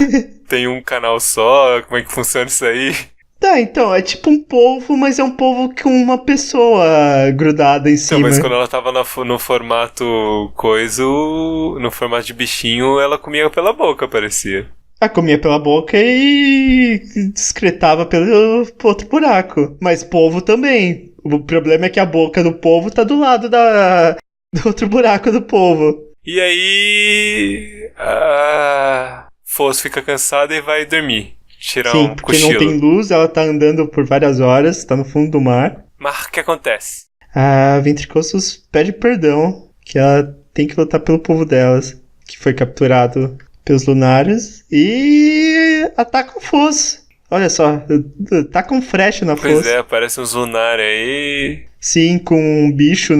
tem um canal só? Como é que funciona isso aí? Tá, então, é tipo um polvo, mas é um polvo com uma pessoa grudada em Então, cima. mas quando ela tava no formato no formato de bichinho, ela comia pela boca, parecia. Comia pela boca e excretava pelo outro buraco. Mas polvo também. O problema é que a boca do polvo tá do lado do outro buraco do polvo. E aí... a Foz fica cansada e vai dormir. Tirar Sim, um porque cochilo. não tem luz, ela tá andando por várias horas, tá no fundo do mar. Mas o que acontece? A Ventricossos pede perdão, que ela tem que lutar pelo povo delas, que foi capturado pelos lunares, e ataca o Foz. Olha só, taca um fresh na Pois Foz. é, aparece uns lunar aí. Sim, com um bicho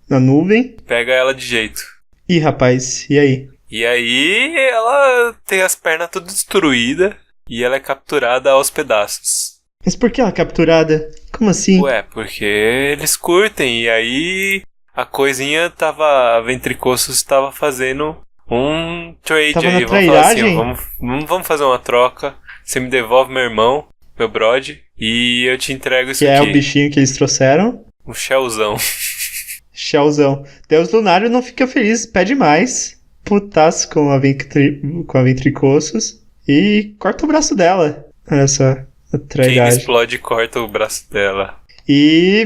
na nuvem. Pega ela de jeito. Ih, rapaz, e aí? E aí ela tem as pernas tudo destruídas e ela é capturada aos pedaços. Mas por que ela é capturada? Como assim? Ué, porque eles curtem e aí a coisinha tava... A Ventricossos tava fazendo um trade Tava aí. na Vamos falar assim, trairagem? ó, vamos fazer uma troca. Você me devolve meu irmão, meu brode, e eu te entrego isso Que é aqui. o bichinho que eles trouxeram. Um shellzão. Shellzão. Deus Lunário não fica feliz, pede mais. Putaço com a Ventricossos. E corta o braço dela. Olha só, a Quem trairagem. explode corta o braço dela.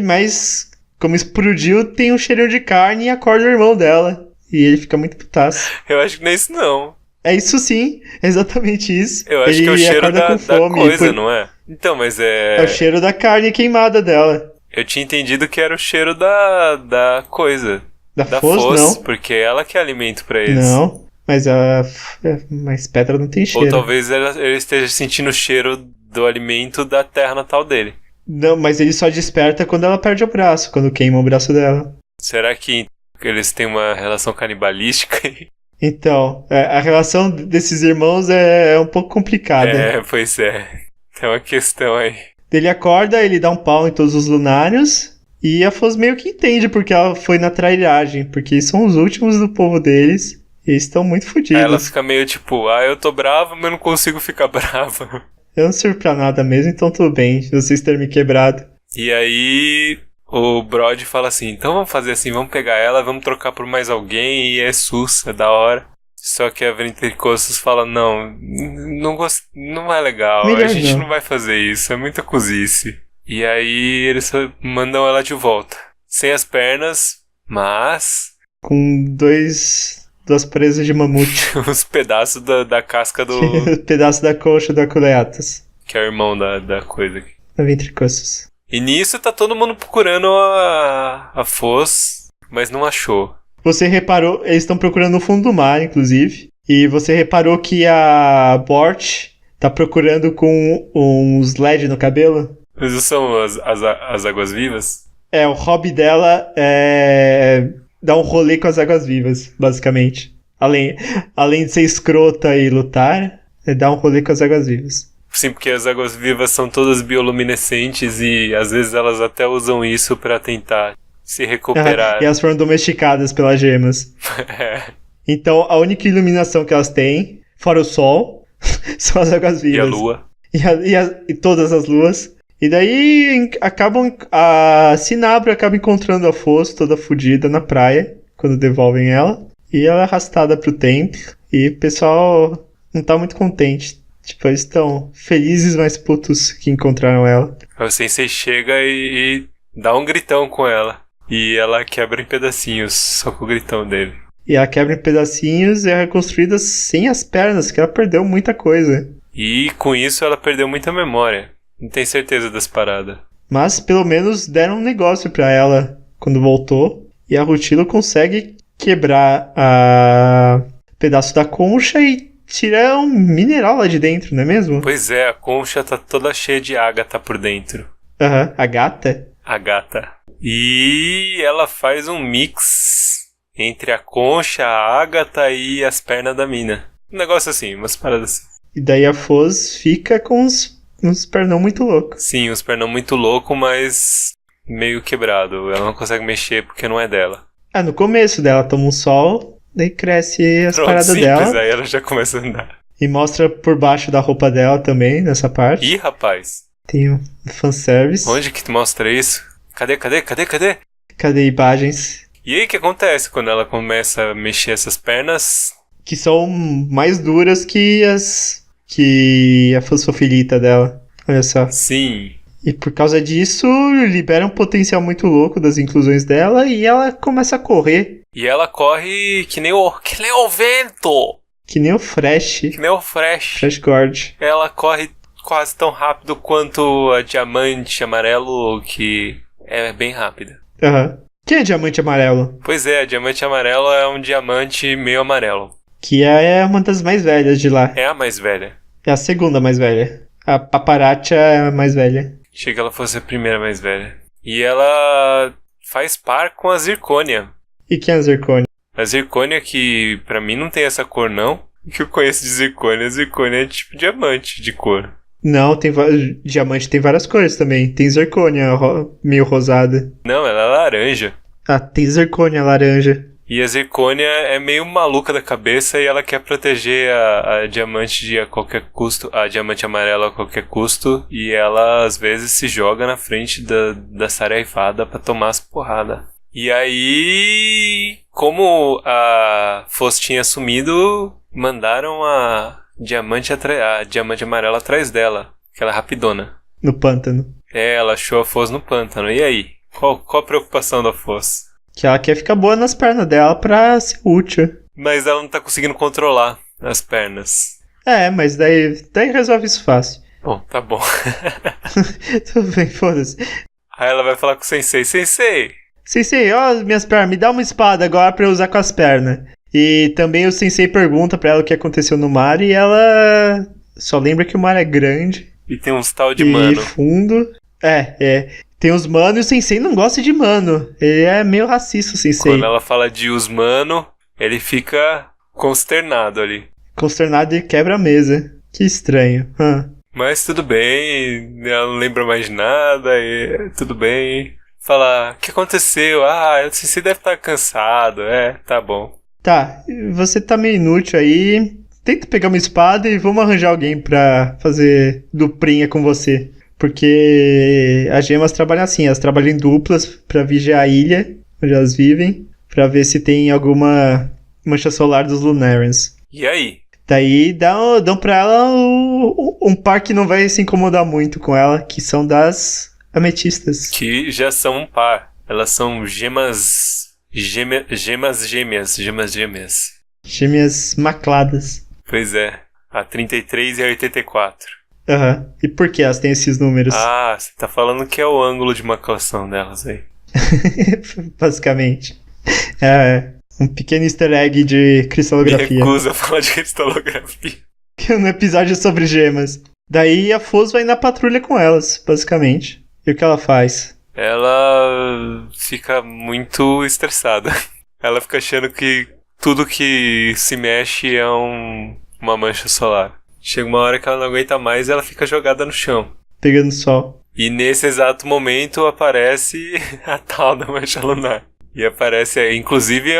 Mas como explodiu, tem um cheirinho de carne e acorda o irmão dela. E ele fica muito putaço. Eu acho que não é isso não. É isso sim, é exatamente isso. Eu acho ele que é o cheiro acorda da com fome. coisa, não é? Então, mas É o cheiro da carne queimada dela. Eu tinha entendido que era o cheiro da coisa. Da Da Foz, Foz, não. porque é ela que é alimento pra eles. Não, mas pedra não tem Ou cheiro. talvez ele esteja sentindo o cheiro do alimento da terra natal dele. Não, mas ele só desperta quando ela perde o braço, quando queima o braço dela. Será que eles têm uma relação canibalística? Então, a relação desses irmãos é um pouco complicada. É, pois é. Tem uma questão aí. Ele acorda, ele dá um pau em todos os lunários, e a Foz meio que entende porque ela foi na trairagem, porque são os últimos do povo deles, e eles estão muito Aí fodidos. ela fica meio tipo, eu tô brava, mas eu não consigo ficar brava. Eu não sirvo pra nada mesmo, então tudo bem, vocês terem me quebrado. E aí o Brody fala assim, então vamos fazer assim, vamos pegar ela, vamos trocar por mais alguém e é sus, é da hora. Só que a Ventricossos fala, não é legal, Melhor a gente não. não vai fazer isso, é muita cozice. E aí eles mandam ela de volta. Sem as pernas, mas Com duas presas de mamute. os pedaços da casca do... Pedaço da coxa do Aculeatas. que é o irmão da coisa aqui. Da Ventricossos. E nisso tá todo mundo procurando a Foz, mas não achou. Você reparou, eles estão procurando no fundo do mar, inclusive. E você reparou que a Bort tá procurando com uns LED no cabelo? Mas são as águas-vivas? É, o hobby dela é dar um rolê com as águas-vivas, basicamente. Além de ser escrota e lutar, é dar um rolê com as águas-vivas. Sim, porque as águas-vivas são todas bioluminescentes e às vezes elas até usam isso pra tentar se recuperar. E elas foram domesticadas pelas gemas. É. Então, a única iluminação que elas têm, fora o sol, são as águas-vivas. E a lua. E todas as luas. E daí a Cinabro acaba encontrando a Foz toda fodida na praia, quando devolvem ela. E ela é arrastada pro templo. E o pessoal não tá muito contente. Tipo, eles estão felizes, mas putos que encontraram ela. O Sensei chega e dá um gritão com ela. E ela quebra em pedacinhos, só com o gritão dele. E ela quebra em pedacinhos e é reconstruída sem as pernas, que ela perdeu muita coisa. E com isso ela perdeu muita memória. Não tem certeza das paradas. Mas pelo menos deram um negócio pra ela quando voltou. E a Rutilo consegue quebrar a pedaço da concha e tirar um mineral lá de dentro, não é mesmo? Pois é, a concha tá toda cheia de ágata por dentro. Aham, a gata. A gata. E ela faz um mix entre a concha, a ágata e as pernas da mina. Um negócio assim, umas paradas assim. E daí a Foz fica com uns pernão muito loucos. Sim, uns pernão muito louco, mas meio quebrado. Ela não consegue mexer porque não é dela. Ah, no começo dela toma um sol, daí cresce as Pronto, paradas simples, dela. aí ela já começa a andar. E mostra por baixo da roupa dela também, nessa parte. Ih, rapaz, Tem um fanservice. onde que tu mostra isso? Cadê? Cadê imagens? E aí, o que acontece quando ela começa a mexer essas pernas? Que são mais duras que a fosfofilita dela. Olha só. Sim. E por causa disso, libera um potencial muito louco das inclusões dela e ela começa a correr. E ela corre que nem o vento. Que nem o Fresh. Que nem o Fresh. Fresh Gorge. Ela corre quase tão rápido quanto a diamante amarelo, que é bem rápida. Aham. Quem é Diamante Amarelo? Pois é, a diamante amarelo é um diamante meio amarelo. Que é uma das mais velhas de lá. É a mais velha. É a segunda mais velha. A Paparazzi é a mais velha. Achei que ela fosse a primeira mais velha. E ela faz par com a zircônia. E quem é a Zirconia? A zircônia, que pra mim não tem essa cor não. O que eu conheço de zircônia, a zircônia é tipo diamante de cor. Não, diamante tem várias cores também. Tem Zirconia meio rosada. Não, ela é laranja. Ah, tem Zirconia laranja. E a zircônia é meio maluca da cabeça e ela quer proteger a diamante a qualquer custo, a diamante amarela a qualquer custo, e ela às vezes se joga na frente da Saraiva pra tomar as porradas. E aí, como a Foz tinha sumido, mandaram a diamante amarela atrás dela, aquela rapidona. No pântano. É, ela achou a Foz no pântano. E aí? Qual a preocupação da Foz? Que ela quer ficar boa nas pernas dela pra ser útil. Mas ela não tá conseguindo controlar as pernas. É, mas daí resolve isso fácil. Bom, tá bom. Tudo bem, foda-se. Aí ela vai falar com o Sensei. Sensei, ó minhas pernas, me dá uma espada agora pra eu usar com as pernas. E também o Sensei pergunta pra ela o que aconteceu no mar e ela só lembra que o mar é grande. E tem uns tal de e mano. fundo. Tem os mano e o Sensei não gosta de mano. Ele é meio racista, o Sensei. Quando ela fala de os mano, ele fica consternado ali. Consternado e quebra a mesa. Que estranho. Mas tudo bem, ela não lembra mais de nada, e tudo bem. Fala, o que aconteceu? Ah, o Sensei deve estar cansado. Tá bom. Tá, você tá meio inútil aí. Tenta pegar uma espada e vamos arranjar alguém pra fazer duplinha com você. Porque as gemas trabalham assim, elas trabalham em duplas pra vigiar a ilha onde elas vivem, pra ver se tem alguma mancha solar dos Lunarians. E aí? Daí dão pra ela um par que não vai se incomodar muito com ela, que são das ametistas. Que já são um par. Elas são gemas gêmeas. Gêmeas macladas. Pois é, a 33 e a 84. Aham. E por que elas têm esses números? Ah, você tá falando que é o ângulo de maculação delas aí. Basicamente. É um pequeno easter egg de Me cristalografia. recusa a falar de cristalografia. No episódio sobre gemas. Daí a Foz vai na patrulha com elas, basicamente. E o que ela faz? Ela fica muito estressada. Ela fica achando que tudo que se mexe é uma mancha solar. Chega uma hora que ela não aguenta mais e ela fica jogada no chão. Pegando sol. E nesse exato momento aparece a tal da mancha lunar. E aparece, inclusive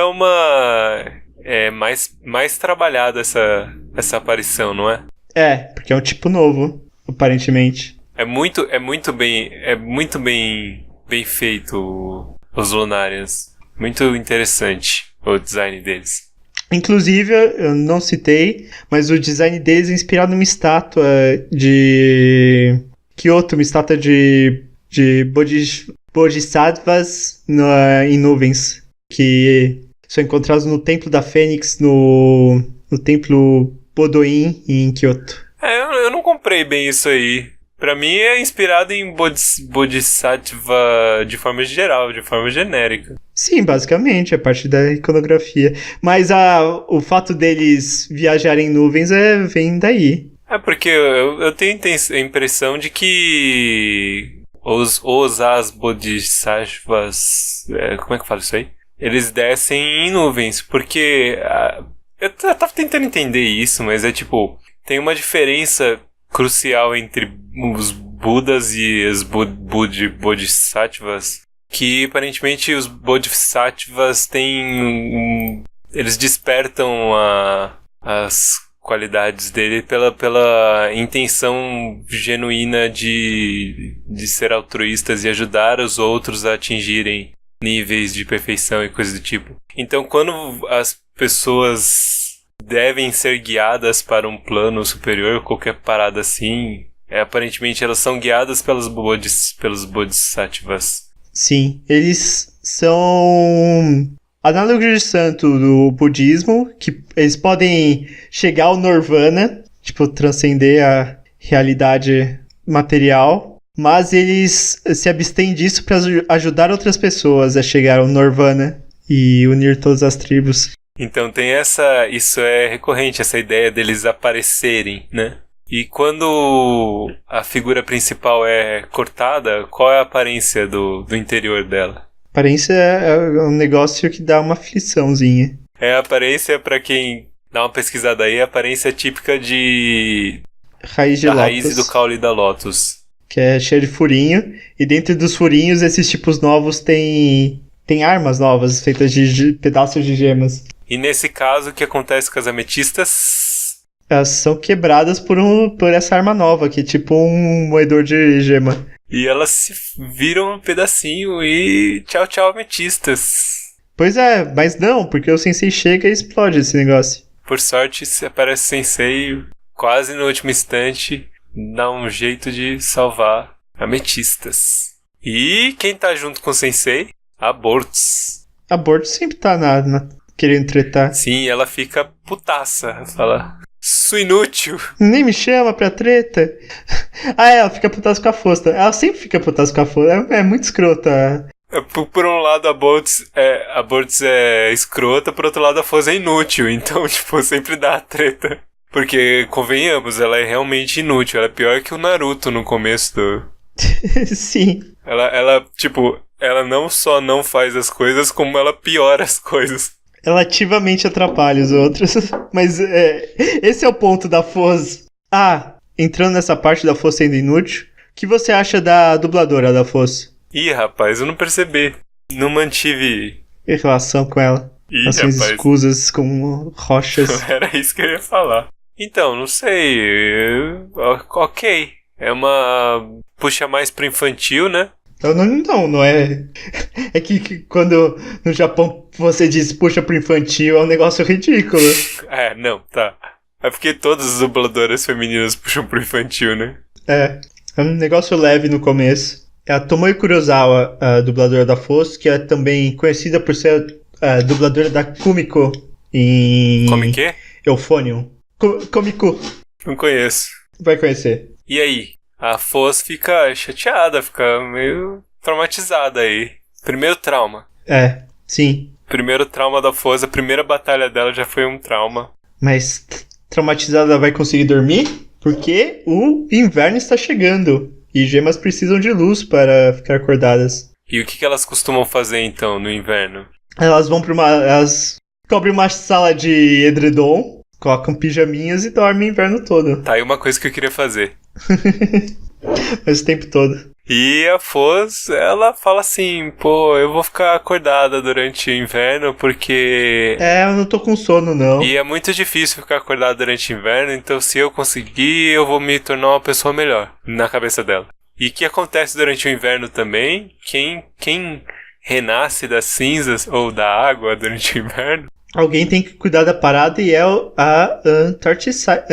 é mais trabalhada essa aparição, não é? É, porque é um tipo novo, aparentemente. É muito bem feito os Lunarians. Muito interessante o design deles. Inclusive, eu não citei, mas o design deles é inspirado numa estátua de Kyoto, uma estátua de Bodhisattvas em nuvens, que são encontrados no Templo da Fênix, no Templo Bodoin, em Kyoto. Eu não comprei bem isso aí. Pra mim é inspirado em Bodhisattva de forma geral, de forma genérica. Sim, basicamente, é parte da iconografia. Mas o fato deles viajarem em nuvens vem daí. É porque eu tenho a impressão de que as Bodhisattvas, como é que fala isso aí? Eles descem em nuvens, porque eu tava tentando entender isso, mas é tipo, tem uma diferença crucial entre os Budas e os Bodhisattvas, que aparentemente os Bodhisattvas têm eles despertam as qualidades dele pela intenção genuína de ser altruístas e ajudar os outros a atingirem níveis de perfeição e coisas do tipo. Então, quando as pessoas devem ser guiadas para um plano superior, qualquer parada assim, aparentemente elas são guiadas pelos Bodhisattvas. Sim, eles são análogos de santo do budismo, que eles podem chegar ao Nirvana, tipo, transcender a realidade material, mas eles se abstêm disso para ajudar outras pessoas a chegar ao Nirvana e unir todas as tribos. Então tem isso é recorrente, essa ideia deles aparecerem, né? E quando a figura principal é cortada, qual é a aparência do interior dela? A aparência é um negócio que dá uma afliçãozinha. A aparência, pra quem dá uma pesquisada aí, a aparência típica Raiz de da lótus, raiz do caule da lótus. que é cheia de furinho, e dentro dos furinhos esses tipos novos tem armas novas feitas de pedaços de gemas. E nesse caso, o que acontece com as ametistas? Elas são quebradas por essa arma nova, que é tipo um moedor de gema. E elas se viram um pedacinho e tchau, tchau, ametistas. Pois é, mas não, porque o Sensei chega e explode esse negócio. Por sorte, aparece o Sensei quase no último instante, dá um jeito de salvar ametistas. E quem tá junto com o Sensei? A Bortz. A Bortz sempre tá querendo tretar. Sim, ela fica putaça, fala... Sou inútil. Nem me chama pra treta. Ela fica putaça com a Fosta. Ela sempre fica putaça com a Fosta. É muito escrota. Por um lado, a Bortz é escrota, por outro lado, a Foz é inútil. Então, tipo, sempre dá a treta. Porque, convenhamos, ela é realmente inútil. Ela é pior que o Naruto no começo do... Sim. Ela não só não faz as coisas, como ela piora as coisas. Ela ativamente atrapalha os outros. Mas esse é o ponto da Foz. Entrando nessa parte da Foz sendo inútil, o que você acha da dubladora da Foz? Ih, rapaz, eu não percebi. Não mantive... Em relação com ela. Ações escusas com rochas. Era isso que eu ia falar. Então, não sei. Ok. É uma... Puxa mais pro infantil, né? Não é. É que quando no Japão você diz puxa pro infantil, é um negócio ridículo. Não, tá. É porque todas as dubladoras femininas puxam pro infantil, né? É um negócio leve no começo. É a Tomoe Kurosawa, a dubladora da Foz, que é também conhecida por ser a dubladora da Kumiko em... Como que? Euphonium. Kumiko. Não conheço. Vai conhecer. E aí? A Foz fica chateada, fica meio traumatizada aí. Primeiro trauma. Sim. Primeiro trauma da Foz, a primeira batalha dela já foi um trauma. Mas traumatizada vai conseguir dormir? Porque o inverno está chegando. E gemas precisam de luz para ficar acordadas. E o que elas costumam fazer então no inverno? Elas vão elas cobrem uma sala de edredom, colocam pijaminhas e dormem o inverno todo. Tá aí uma coisa que eu queria fazer. Mas o tempo todo. E a Foz, ela fala assim, eu vou ficar acordada durante o inverno porque... eu não tô com sono, não. E é muito difícil ficar acordada durante o inverno, então se eu conseguir, eu vou me tornar uma pessoa melhor, na cabeça dela. E o que acontece durante o inverno também, quem renasce das cinzas ou da água durante o inverno... Alguém tem que cuidar da parada e é a Antarticita.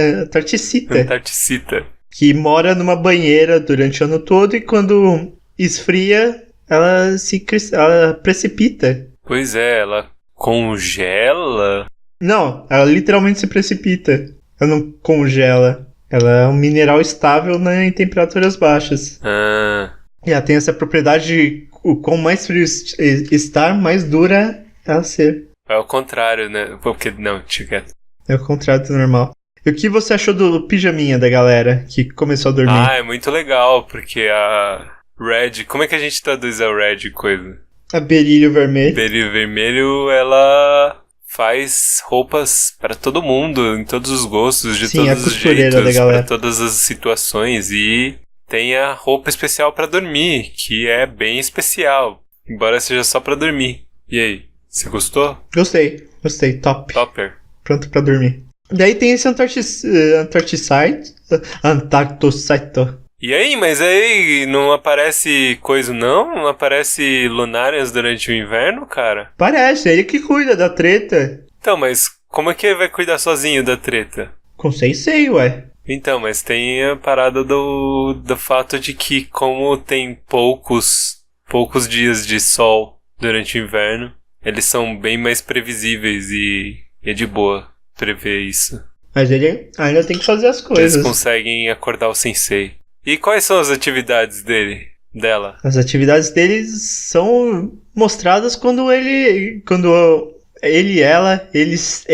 Antarticita. Que mora numa banheira durante o ano todo e quando esfria, ela precipita. Pois é, ela congela? Não, ela literalmente se precipita. Ela não congela. Ela é um mineral estável em temperaturas baixas. E ela tem essa propriedade de quanto mais frio estar, mais dura ela ser. É o contrário, né? Porque, não, deixa quieto. É o contrário do normal. E o que você achou do pijaminha da galera que começou a dormir? É muito legal, porque Red, como é que a gente traduz a Red coisa? A berilho vermelho. Berilho vermelho, ela faz roupas pra todo mundo, em todos os gostos, de Sim, todos a os costureira jeitos, da galera. pra todas as situações. E tem a roupa especial pra dormir, que é bem especial, embora seja só pra dormir. E aí, você gostou? Gostei, top. Topper. Pronto pra dormir. Daí tem esse Antarcticite. E aí, mas aí não aparece coisa não? Não aparece Lunarians durante o inverno, cara? Parece, é ele que cuida da treta. Então, mas como é que ele vai cuidar sozinho da treta? Com Sensei, ué. Então, mas tem a parada do fato de que como tem poucos dias de sol durante o inverno, eles são bem mais previsíveis e é de boa prever isso. Mas ele ainda tem que fazer as coisas. Eles conseguem acordar o sensei. E quais são as atividades dela? As atividades deles são mostradas quando ele e ela, eles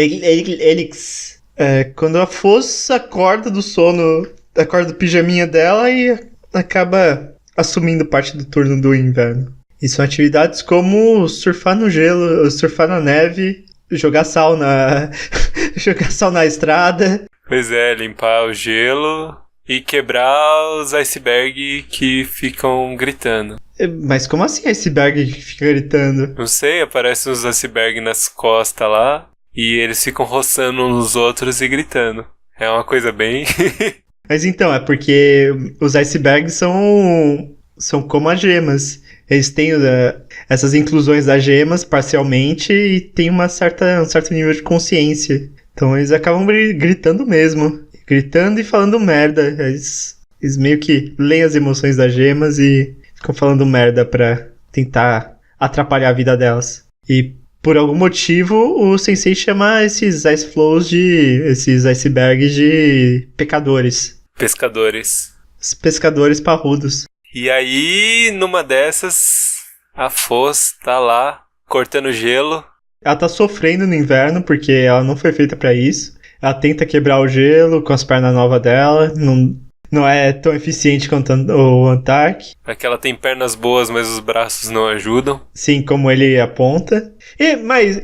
quando a Foz acorda do sono, acorda do pijaminha dela e acaba assumindo parte do turno do inverno. E são atividades como surfar no gelo, surfar na neve, jogar sal na estrada. Pois é, limpar o gelo e quebrar os icebergs que ficam gritando. Mas como assim iceberg que fica gritando? Não sei, aparecem uns icebergs nas costas lá e eles ficam roçando uns nos outros e gritando. É uma coisa bem... Mas então, é porque os icebergs são como as gemas. Eles têm essas inclusões das gemas parcialmente e tem um certo nível de consciência. Então eles acabam gritando mesmo. Gritando e falando merda. Eles meio que leem as emoções das gemas e ficam falando merda pra tentar atrapalhar a vida delas. E por algum motivo o sensei chama esses esses icebergs de pecadores. Pescadores. Os pescadores parrudos. E aí, numa dessas, a Foz tá lá cortando gelo. Ela tá sofrendo no inverno porque ela não foi feita pra isso. Ela tenta quebrar o gelo com as pernas novas dela. Não é tão eficiente quanto o Antark. É que ela tem pernas boas, mas os braços não ajudam. Sim, como ele aponta. Mas,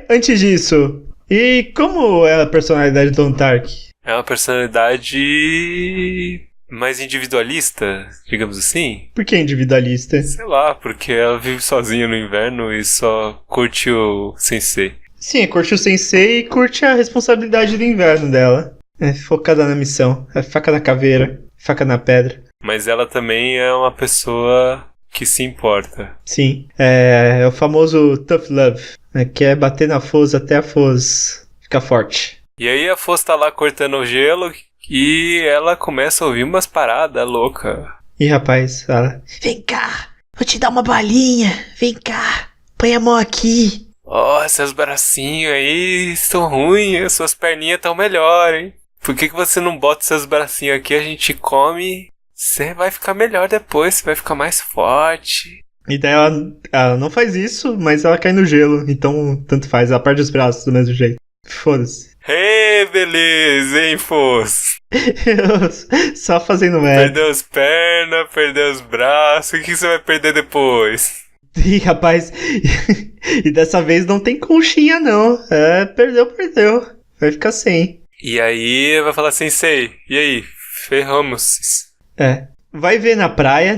antes disso, e como é a personalidade do Antark? É uma personalidade mais individualista, digamos assim. Por que individualista? Sei lá, porque ela vive sozinha no inverno e só curte o sensei. Sim, curte o sensei e curte a responsabilidade do inverno dela. É focada na missão. É faca na caveira, faca na pedra. Mas ela também é uma pessoa que se importa. Sim, é o famoso tough love, né, que é bater na Foz até a Foz ficar forte. E aí a Foz tá lá cortando o gelo e ela começa a ouvir umas paradas loucas. Ih, rapaz, fala: vem cá, vou te dar uma balinha, vem cá, põe a mão aqui. Ó, seus bracinhos aí estão ruins, suas perninhas estão melhor, hein? Por que você não bota seus bracinhos aqui, a gente come, você vai ficar melhor depois, você vai ficar mais forte. E daí ela não faz isso, mas ela cai no gelo, então tanto faz, ela perde os braços do mesmo jeito. Foda-se. Beleza, hein, Foz? Só fazendo merda. Perdeu as pernas, perdeu os braços, o que você vai perder depois? Ih, rapaz, e dessa vez não tem conchinha não, perdeu, vai ficar sem. E aí vai falar, sensei, e aí, ferramos. Vai ver na praia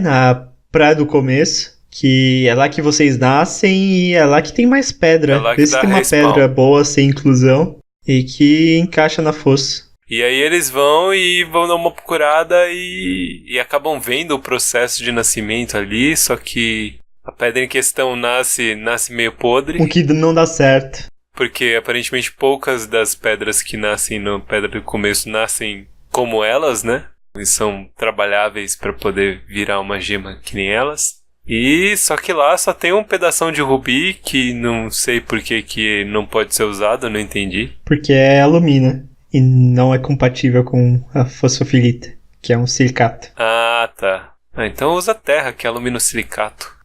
do começo, que é lá que vocês nascem e é lá que tem mais pedra. É lá que vê se tem uma respawn. pedra boa, sem inclusão, e que encaixa na fossa. E aí eles vão dar uma procurada e acabam vendo o processo de nascimento ali, só que a pedra em questão nasce meio podre. O que não dá certo. Porque aparentemente poucas das pedras que nascem na pedra do começo nascem como elas, né? E são trabalháveis para poder virar uma gema que nem elas. E só que lá só tem um pedação de rubi que não sei por que não pode ser usado, não entendi. Porque é alumina e não é compatível com a fosfofilita, que é um silicato. Ah, tá. Então usa terra, que é aluminosilicato.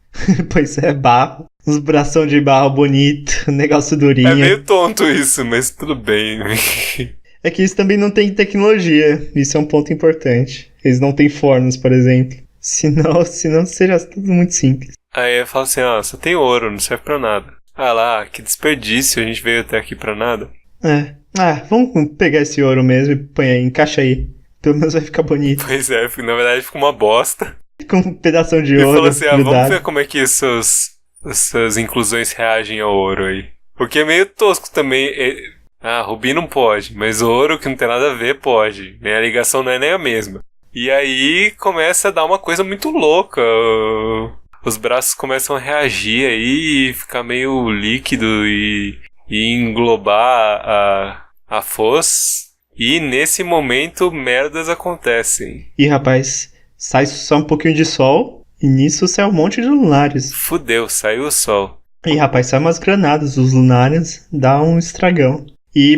Pois é, barro. Uns bração de barro bonito, negócio durinho. É meio tonto isso, mas tudo bem. É que eles também não têm tecnologia. Isso é um ponto importante. Eles não têm fornos, por exemplo. Senão seria tudo muito simples. Aí eu falo assim, só tem ouro, não serve pra nada. Ah lá, que desperdício, a gente veio até aqui pra nada. Vamos pegar esse ouro mesmo e põe aí, encaixa aí. Pelo menos vai ficar bonito. Pois é, na verdade fica uma bosta. Com um pedação de Ele ouro falou assim, vamos grudado. ver como é que essas inclusões reagem ao ouro aí. Porque é meio tosco também. Rubi não pode, mas ouro que não tem nada a ver pode. Né? A ligação não é nem a mesma. E aí começa a dar uma coisa muito louca. Os braços começam a reagir aí e ficar meio líquido e englobar a foz. E nesse momento merdas acontecem. Ih, rapaz, sai só um pouquinho de sol e nisso sai um monte de lunares. Fudeu, saiu o sol. Ih, rapaz, sai umas granadas dos lunares, dá um estragão.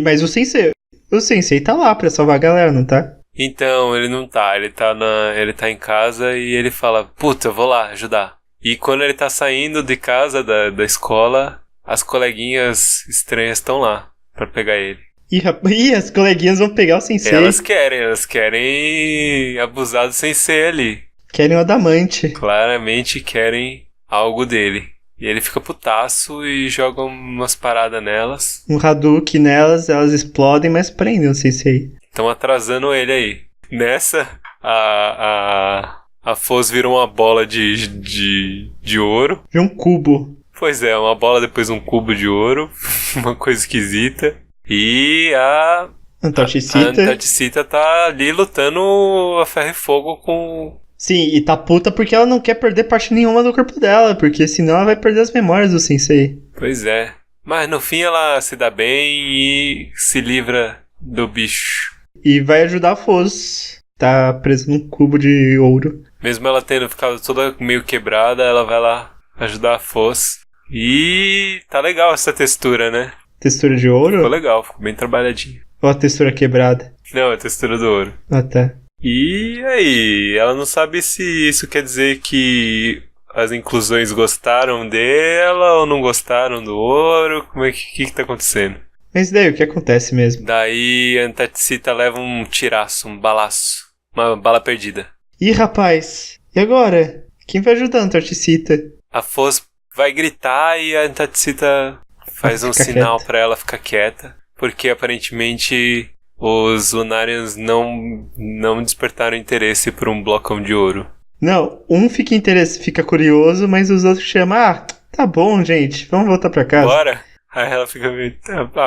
Mas o Sensei tá lá pra salvar a galera, não tá? Então, ele não tá, ele tá em casa e ele fala, puta, eu vou lá ajudar. E quando ele tá saindo de casa, da escola, as coleguinhas estranhas estão lá pra pegar ele. Ih, as coleguinhas vão pegar o Sensei. Elas querem abusar do Sensei ali. Querem o Adamante. Claramente querem algo dele. E ele fica putaço e joga umas paradas nelas. Um Hadouken nelas, elas explodem, mas prendem o Sensei. Estão atrasando ele aí. Nessa, a Foz virou uma bola de ouro. De um cubo. Pois é, uma bola depois um cubo de ouro. Uma coisa esquisita. E a Antarticita tá ali lutando a ferro e fogo com... Sim, e tá puta porque ela não quer perder parte nenhuma do corpo dela, porque senão ela vai perder as memórias do Sensei. Pois é. Mas no fim ela se dá bem e se livra do bicho. E vai ajudar a Foz. Tá presa num cubo de ouro. Mesmo ela tendo ficado toda meio quebrada, ela vai lá ajudar a Foz. E tá legal essa textura, né? Textura de ouro? Ficou legal, ficou bem trabalhadinho. Ou a textura quebrada? Não, a textura do ouro. Ah, tá. E aí, ela não sabe se isso quer dizer que as inclusões gostaram dela ou não gostaram do ouro. Como é que tá acontecendo? Mas daí, o que acontece mesmo? Daí a Antarticita leva um tiraço, um balaço, uma bala perdida. Ih, rapaz, e agora? Quem vai ajudar a Antarticita? A Foz vai gritar e a Antarticita faz um sinal pra ela ficar quieta, porque aparentemente os Lunarians não despertaram interesse por um blocão de ouro. Não, um fica curioso, mas os outros chamam, tá bom, gente, vamos voltar pra casa. Bora? Aí ela fica meio,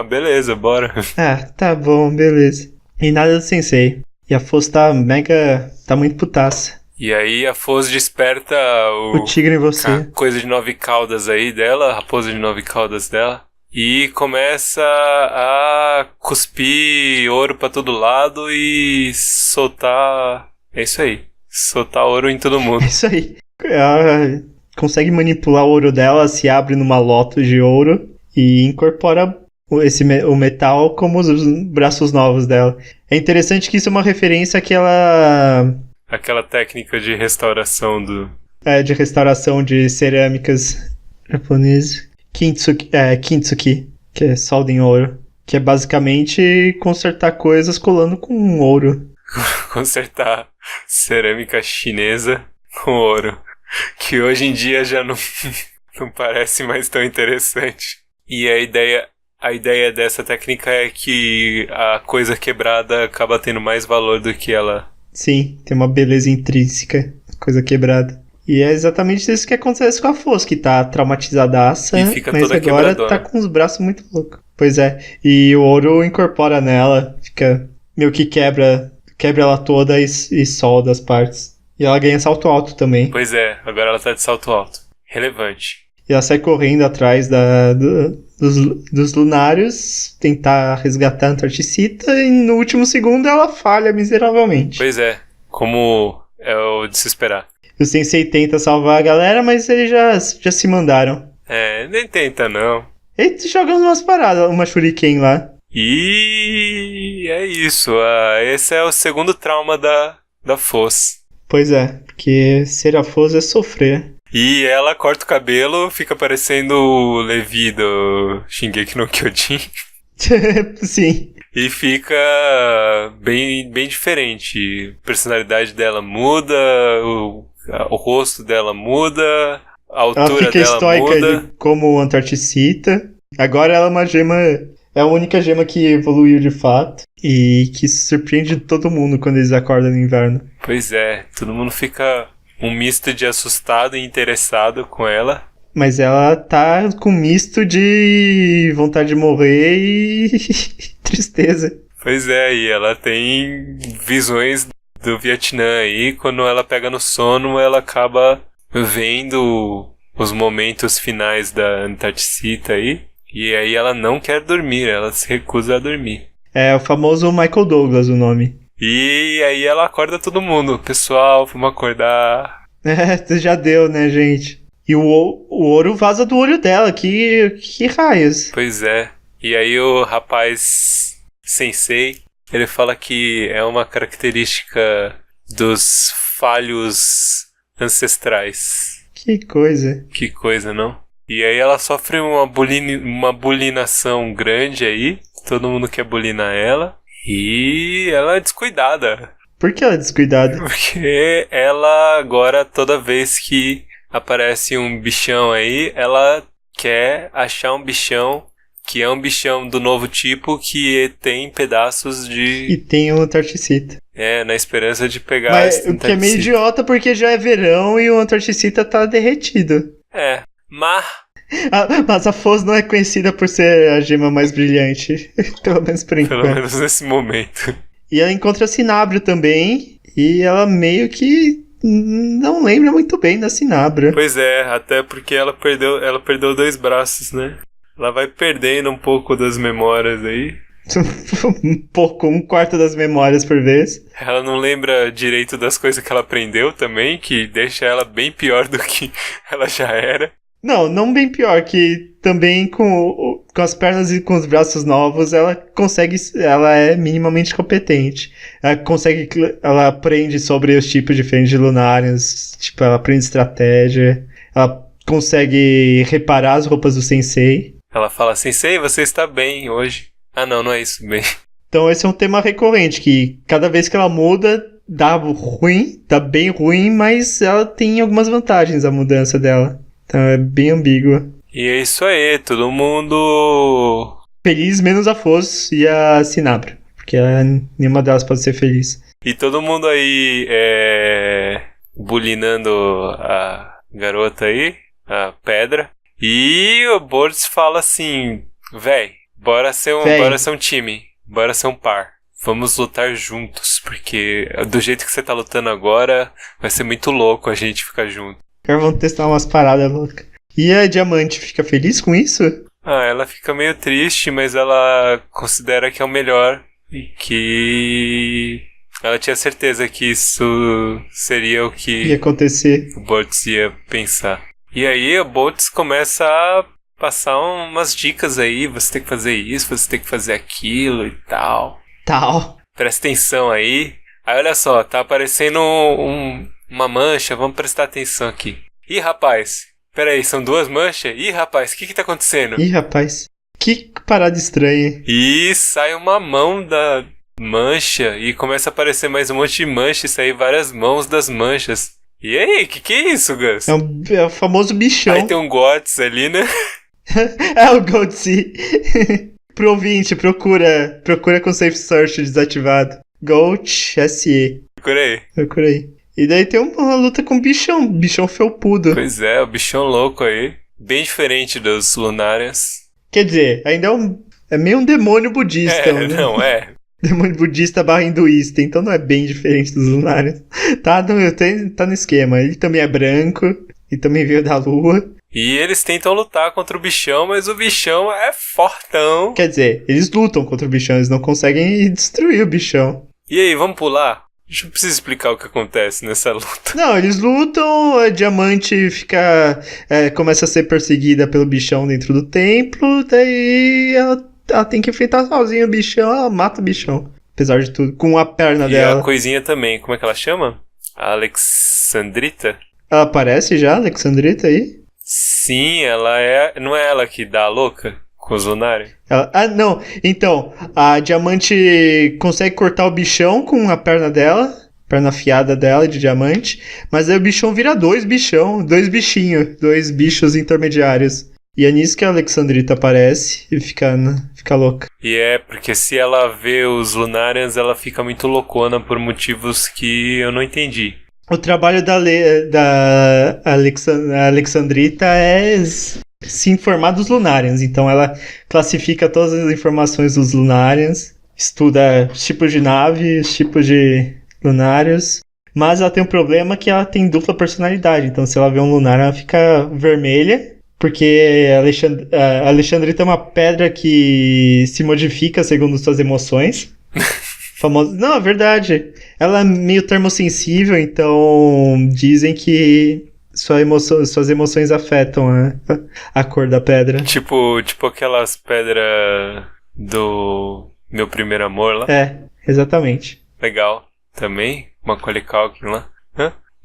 beleza, bora. Tá bom, beleza. E nada do Sensei. E a Foz tá muito putaça. E aí a Foz desperta o tigre em você. A coisa de 9 caudas aí dela, a raposa de 9 caudas dela. E começa a cuspir ouro pra todo lado e soltar... É isso aí. Soltar ouro em todo mundo. É isso aí. Ela consegue manipular o ouro dela, se abre numa lótus de ouro e incorpora o metal como os braços novos dela. É interessante que isso é uma referência àquela... Aquela técnica de restauração de restauração de cerâmicas japonesas. Kintsugi, que é solda em ouro. Que é basicamente consertar coisas colando com ouro. Consertar cerâmica chinesa com ouro. Que hoje em dia já não parece mais tão interessante. E a ideia dessa técnica é que a coisa quebrada acaba tendo mais valor do que ela... Sim, tem uma beleza intrínseca, coisa quebrada. E é exatamente isso que acontece com a Foz, que tá traumatizadaça, e fica mas toda agora quebradona. Tá com os braços muito loucos. Pois é, e o ouro incorpora nela, fica meio que quebra ela toda e solda as partes. E ela ganha salto alto também. Pois é, agora ela tá de salto alto. Relevante. E ela sai correndo atrás dos lunários, tentar resgatar a Antarticita, e no último segundo ela falha miseravelmente. Pois é, como é o de se esperar. O Sensei tenta salvar a galera, mas eles já se mandaram. Nem tenta não. Ele joga umas paradas, uma shuriken lá. E é isso, esse é o segundo trauma da Foz. Pois é, porque ser a Foz é sofrer. E ela corta o cabelo, fica parecendo o Levi do Shingeki no Kyojin. Sim. E fica bem diferente. A personalidade dela muda, o rosto dela muda, a Ela altura fica dela estoica muda. como Antarticita. Agora ela é uma gema. É a única gema que evoluiu de fato. E que surpreende todo mundo quando eles acordam no inverno. Pois é, todo mundo fica um misto de assustado e interessado com ela. Mas ela tá com misto de vontade de morrer e tristeza. Pois é, e ela tem visões do Vietnã aí. Quando ela pega no sono, ela acaba vendo os momentos finais da Antarticita aí. E aí ela não quer dormir, ela se recusa a dormir. É o famoso Michael Douglas o nome. E aí ela acorda todo mundo. Pessoal, vamos acordar. É, já deu, né, gente? E o ouro vaza do olho dela, que raios. Pois é. E aí o rapaz sensei, ele fala que é uma característica dos falhos ancestrais. Que coisa. Que coisa, não? E aí ela sofre uma bulinação grande aí. Todo mundo quer bulinar ela. E ela é descuidada. Por que ela é descuidada? Porque ela agora, toda vez que aparece um bichão aí, ela quer achar um bichão que é um bichão do novo tipo que tem pedaços de... E tem o Antarticita. É, na esperança de pegar... Mas esse o que é meio Antarticita. idiota porque já é verão e o Antarticita tá derretido. É, mas... Mas a Foz não é conhecida por ser a gema mais brilhante. Pelo menos por enquanto. Pelo menos nesse momento. E ela encontra a Cinabra também. E ela meio que não lembra muito bem da Cinabra. Pois é, até porque ela perdeu 2 braços, né? Ela vai perdendo um pouco das memórias aí. Um quarto das memórias por vez. Ela não lembra direito das coisas que ela aprendeu também, que deixa ela bem pior do que ela já era. Não bem pior, que também com as pernas e com os braços novos, ela é minimamente competente. Ela aprende sobre os tipos diferentes de lunárias, tipo, ela aprende estratégia, ela consegue reparar as roupas do sensei. Ela fala, Sensei, você está bem hoje. Ah, não é isso, bem. Então esse é um tema recorrente, que cada vez que ela muda, dá bem ruim, mas ela tem algumas vantagens a mudança dela. Então é bem ambígua. E é isso aí, todo mundo... Feliz menos a Foz e a Cinabra. Porque nenhuma delas pode ser feliz. E todo mundo aí bulinando a garota aí, a Pedra. E o Bortz fala assim, véi, bora ser um time, bora ser um par. Vamos lutar juntos, porque do jeito que você tá lutando agora, vai ser muito louco a gente ficar junto. Agora vamos testar umas paradas loucas. E a Diamante fica feliz com isso? Ah, ela fica meio triste, mas ela considera que é o melhor. E que ela tinha certeza que isso seria o que Ia acontecer. o Bortz ia pensar. E aí o Bortz começa a passar umas dicas aí. Você tem que fazer isso, você tem que fazer aquilo e tal. Presta atenção aí. Aí olha só, tá aparecendo uma mancha, vamos prestar atenção aqui. Ih, rapaz, peraí, são 2 manchas? Ih, rapaz, o que tá acontecendo? Ih, rapaz, que parada estranha. E sai uma mão da mancha e começa a aparecer mais um monte de mancha e sair várias mãos das manchas. E aí, que é isso, Gus? É o famoso bichão. Aí tem um Gots ali, né? É o Goatse. Pro ouvinte, procura com Safe Search desativado. Goat SE. Procura aí. E daí tem uma luta com bichão felpudo. Pois é, o bichão louco aí. Bem diferente dos Lunarians. Quer dizer, ainda é meio um demônio budista. Né? Não, é. Demônio budista / hinduísta, então não é bem diferente dos Lunarians. Tá no esquema. Ele também é branco, e também veio da lua. E eles tentam lutar contra o bichão, mas o bichão é fortão. Quer dizer, eles lutam contra o bichão, eles não conseguem destruir o bichão. E aí, vamos pular? A gente não precisa explicar o que acontece nessa luta. Não, eles lutam, a Diamante começa a ser perseguida pelo bichão dentro do templo, daí ela tem que enfrentar sozinha o bichão, ela mata o bichão. Apesar de tudo, com a perna dela. E a coisinha também, como é que ela chama? A Alexandrita? Ela aparece já, Alexandrita, aí? Sim, ela é... Não é ela que dá a louca com os Lunari? Não. Então, a Diamante consegue cortar o bichão com a perna dela. perna afiada dela de diamante. Mas aí o bichão vira dois bichos intermediários. E é nisso que a Alexandrita aparece e fica louca. E é, porque se ela vê os Lunarians, ela fica muito loucona por motivos que eu não entendi. O trabalho da Alexandrita é se informar dos Lunarians. Então ela classifica todas as informações dos Lunarians, estuda os tipos de nave, os tipos de Lunarians. Mas ela tem um problema que ela tem dupla personalidade. Então se ela vê um Lunarian, ela fica vermelha. Porque a Alexandrita é uma pedra que se modifica segundo suas emoções. Não, é verdade. Ela é meio termossensível, então dizem que suas emoções afetam a cor da pedra. Tipo aquelas pedras do Meu Primeiro Amor lá. É, exatamente. Legal. Também, Macaulay Culkin lá.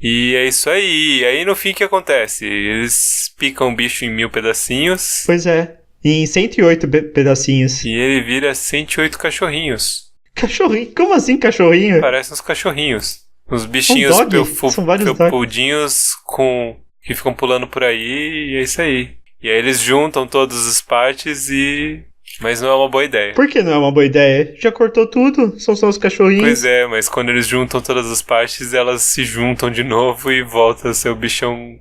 E é isso aí. E aí no fim o que acontece? Eles picam o bicho em 1000 pedacinhos. Pois é. Em 108 pedacinhos. E ele vira 108 cachorrinhos. Cachorrinho? Como assim cachorrinho? Parecem uns cachorrinhos. Uns bichinhos felpudinhos que ficam pulando por aí. E é isso aí. E aí eles juntam todas as partes e... Mas não é uma boa ideia. Por que não é uma boa ideia? Já cortou tudo? São só os cachorrinhos. Pois é, mas quando eles juntam todas as partes, elas se juntam de novo e volta a ser o bichão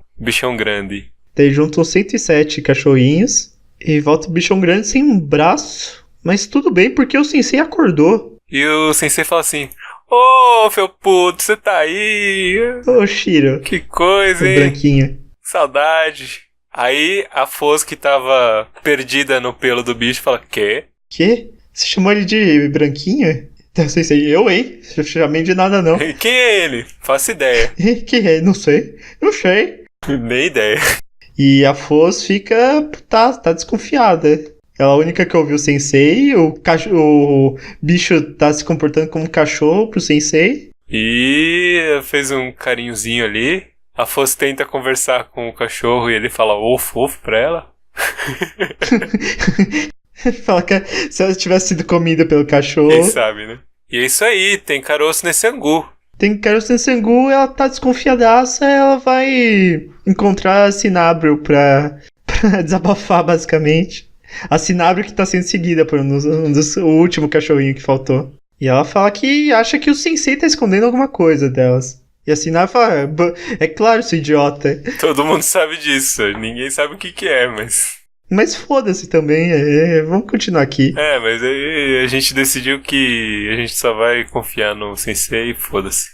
grande. Daí juntam 107 cachorrinhos e volta o bichão grande sem um braço. Mas tudo bem, porque o sensei acordou. E o sensei fala assim... Ô, felpudo, você tá aí? Ô, Shiro. Que coisa, hein? Branquinho. Saudade. Aí a Foz, que tava perdida no pelo do bicho, fala, quê? Quê? Você chamou ele de branquinho? Então, sensei, eu, hein? Eu chamei de nada, não. Quem é ele? Faço ideia. Quem é? Não sei. Não sei. Nem ideia. E a Foz fica... Tá desconfiada. Ela é a única que ouviu o sensei. O bicho tá se comportando como um cachorro pro sensei. E fez um carinhozinho ali. A Foz tenta conversar com o cachorro e ele fala ofo pra ela. Fala que se ela tivesse sido comida pelo cachorro... Quem sabe, né? E é isso aí, tem caroço nesse angu. Tem caroço nesse angu, ela tá desconfiadaça, ela vai encontrar a Cinabrio pra desabafar, basicamente. A Cinabrio que tá sendo seguida por o último cachorrinho que faltou. E ela fala que acha que o sensei tá escondendo alguma coisa delas. E a Cinabrio fala, é claro, seu idiota. Todo mundo sabe disso, ninguém sabe o que é, mas... Mas foda-se também, vamos continuar aqui. Mas aí a gente decidiu que a gente só vai confiar no sensei e foda-se.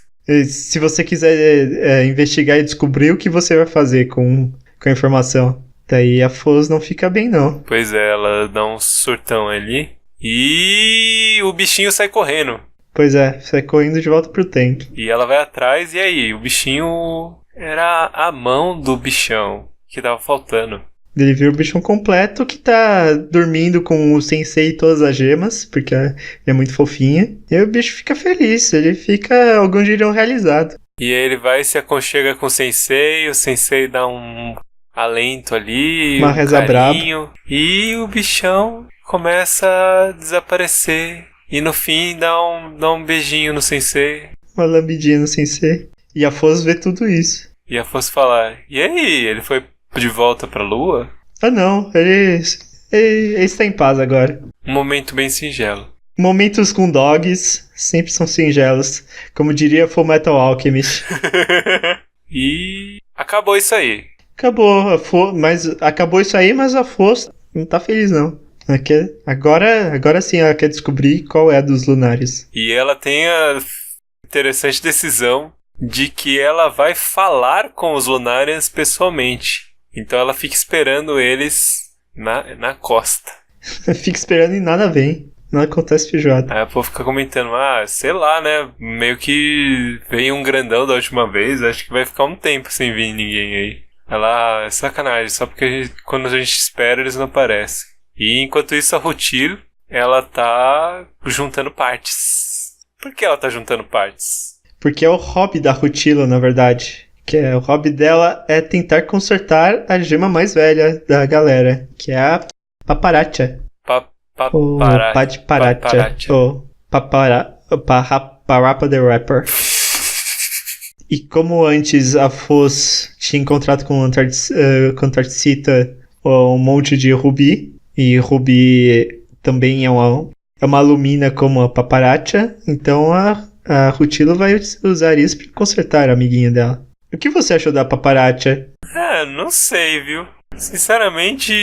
Se você quiser investigar e descobrir o que você vai fazer com a informação. Daí a Foz não fica bem, não. Pois é, ela dá um surtão ali. E o bichinho sai correndo. Pois é, sai correndo de volta pro templo. E ela vai atrás, e aí? O bichinho era a mão do bichão que tava faltando. Ele vira o bichão completo que tá dormindo com o sensei e todas as gemas, porque ele é muito fofinho. E aí o bicho fica feliz, ele fica, alguns diriam, realizado. E aí ele vai e se aconchega com o sensei dá um alento ali, uma reza braba. E o bichão começa a desaparecer. E no fim dá um beijinho no sensei. Uma lambidinha no sensei. E a Foz vê tudo isso. E a Foz fala, e aí, ele foi de volta pra lua? Ah não, ele está em paz agora. Um momento bem singelo. Momentos com dogs sempre são singelos. Como diria Fullmetal Alchemist. E acabou isso aí. Acabou, acabou isso aí, mas a Foz não tá feliz não. Agora sim ela quer descobrir qual é a dos lunares. E ela tem a interessante decisão de que ela vai falar com os Lunarians pessoalmente. Então ela fica esperando eles na costa. Fica esperando e nada vem. Não acontece feijoada. Aí a povo fica comentando, sei lá, né? Meio que veio um grandão da última vez, acho que vai ficar um tempo sem vir ninguém aí. Ela, é sacanagem, só porque quando a gente espera eles não aparecem. E enquanto isso a Rutilo, ela tá juntando partes. Por que ela tá juntando partes? Porque é o hobby da Rutilo, na verdade. O hobby dela é tentar consertar a gema mais velha da galera, que é a Paparacha. Paparacha. Ou Parapa the Rapper. E como antes a Foz tinha encontrado com Antarctica um monte de rubi, e rubi também é uma alumina como a Paparacha, então a Rutilo vai usar isso para consertar a amiguinha dela. O que você achou da Paparacha? Não sei, viu? Sinceramente,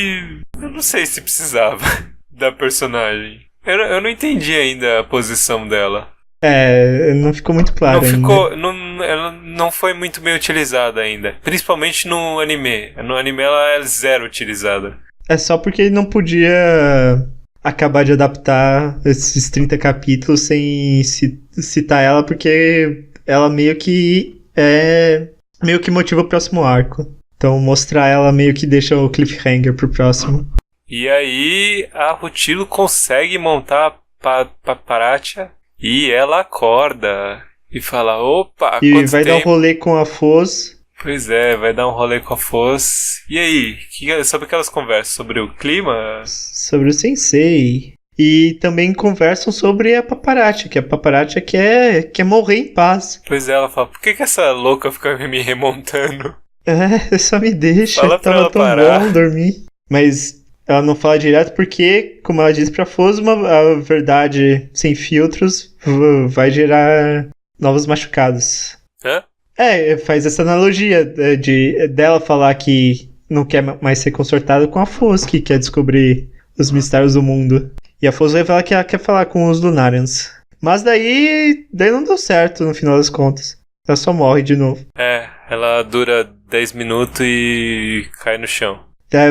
eu não sei se precisava da personagem. Eu não entendi ainda a posição dela. Não ficou muito claro Ela não foi muito bem utilizada ainda. Principalmente no anime. No anime ela é zero utilizada. É só porque ele não podia acabar de adaptar esses 30 capítulos sem citar ela, porque ela meio que motiva o próximo arco. Então mostrar ela meio que deixa o cliffhanger pro próximo. E aí a Rutilo consegue montar a Paparacha e ela acorda e fala, opa, e vai dar um rolê com a Foz. Pois é, vai dar um rolê com a Foz. E aí, sobre que elas conversam? Sobre o clima? Sobre o Sensei. E também conversam sobre a Paparacha, que a Paparacha quer morrer em paz. Pois é, ela fala, por que essa louca fica me remontando? Só me deixa, fala tava tão parar. bom dormir. Mas ela não fala direto porque, como ela diz pra Foz, a verdade sem filtros vai gerar novos machucados. Hã? Faz essa analogia dela falar que não quer mais ser consortada com a Foz, que quer descobrir os mistérios do mundo. E a Foz revela que ela quer falar com os Lunarians. Mas daí não deu certo no final das contas. Ela só morre de novo. Ela dura 10 minutos e cai no chão.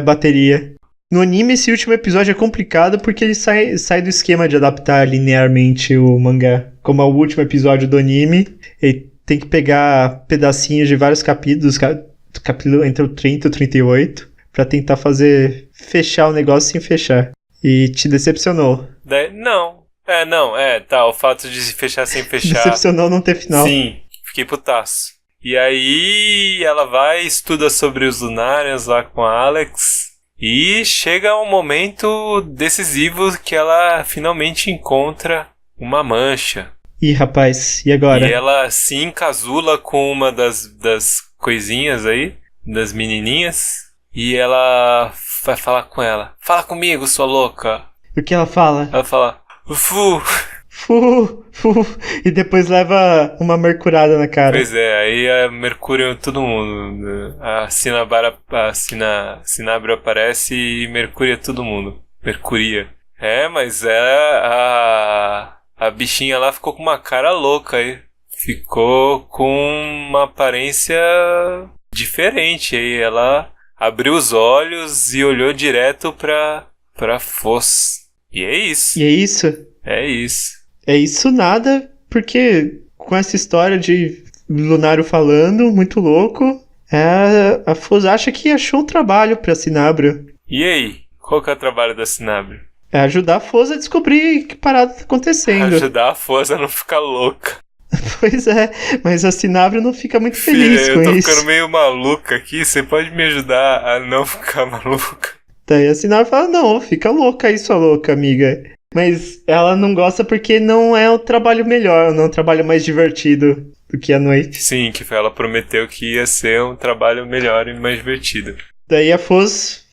Bateria. No anime, esse último episódio é complicado porque ele sai do esquema de adaptar linearmente o mangá. Como é o último episódio do anime, ele tem que pegar pedacinhos de vários capítulos, capítulo entre o 30 e o 38, pra tentar fechar o negócio sem fechar. E te decepcionou. Não. O fato de se fechar sem fechar. Decepcionou não ter final. Sim, fiquei putaço. E aí ela vai, estuda sobre os Lunarians lá com a Alex. E chega um momento decisivo que ela finalmente encontra uma mancha. Ih, rapaz, e agora? E ela se encasula com uma das coisinhas aí, das menininhas. E ela vai falar com ela. Fala comigo, sua louca. O que ela fala? Ela fala, Fu. E depois leva uma mercurada na cara. Pois é, aí a Mercúrio todo mundo. A Cinabra aparece e Mercúria todo mundo. Mercuria. Mas a bichinha lá ficou com uma cara louca aí. Ficou com uma aparência diferente aí. Ela abriu os olhos e olhou direto pra Foz. E é isso. E é isso? É isso. É isso nada, porque com essa história de Lunário falando, muito louco, a Foz acha que achou um trabalho pra Cinabrio. E aí? Qual que é o trabalho da Cinabrio? É ajudar a Foz a descobrir que parada tá acontecendo. Ajudar a Foz a não ficar louca. Pois é, mas a Cinabrio não fica muito feliz com isso. Eu tô ficando meio maluca aqui, você pode me ajudar a não ficar maluca? Daí a Cinabrio fala, não, fica louca aí, sua louca, amiga. Mas ela não gosta porque não é o trabalho melhor, não é um trabalho mais divertido do que a noite. Sim, que ela prometeu que ia ser um trabalho melhor e mais divertido. Daí a Foz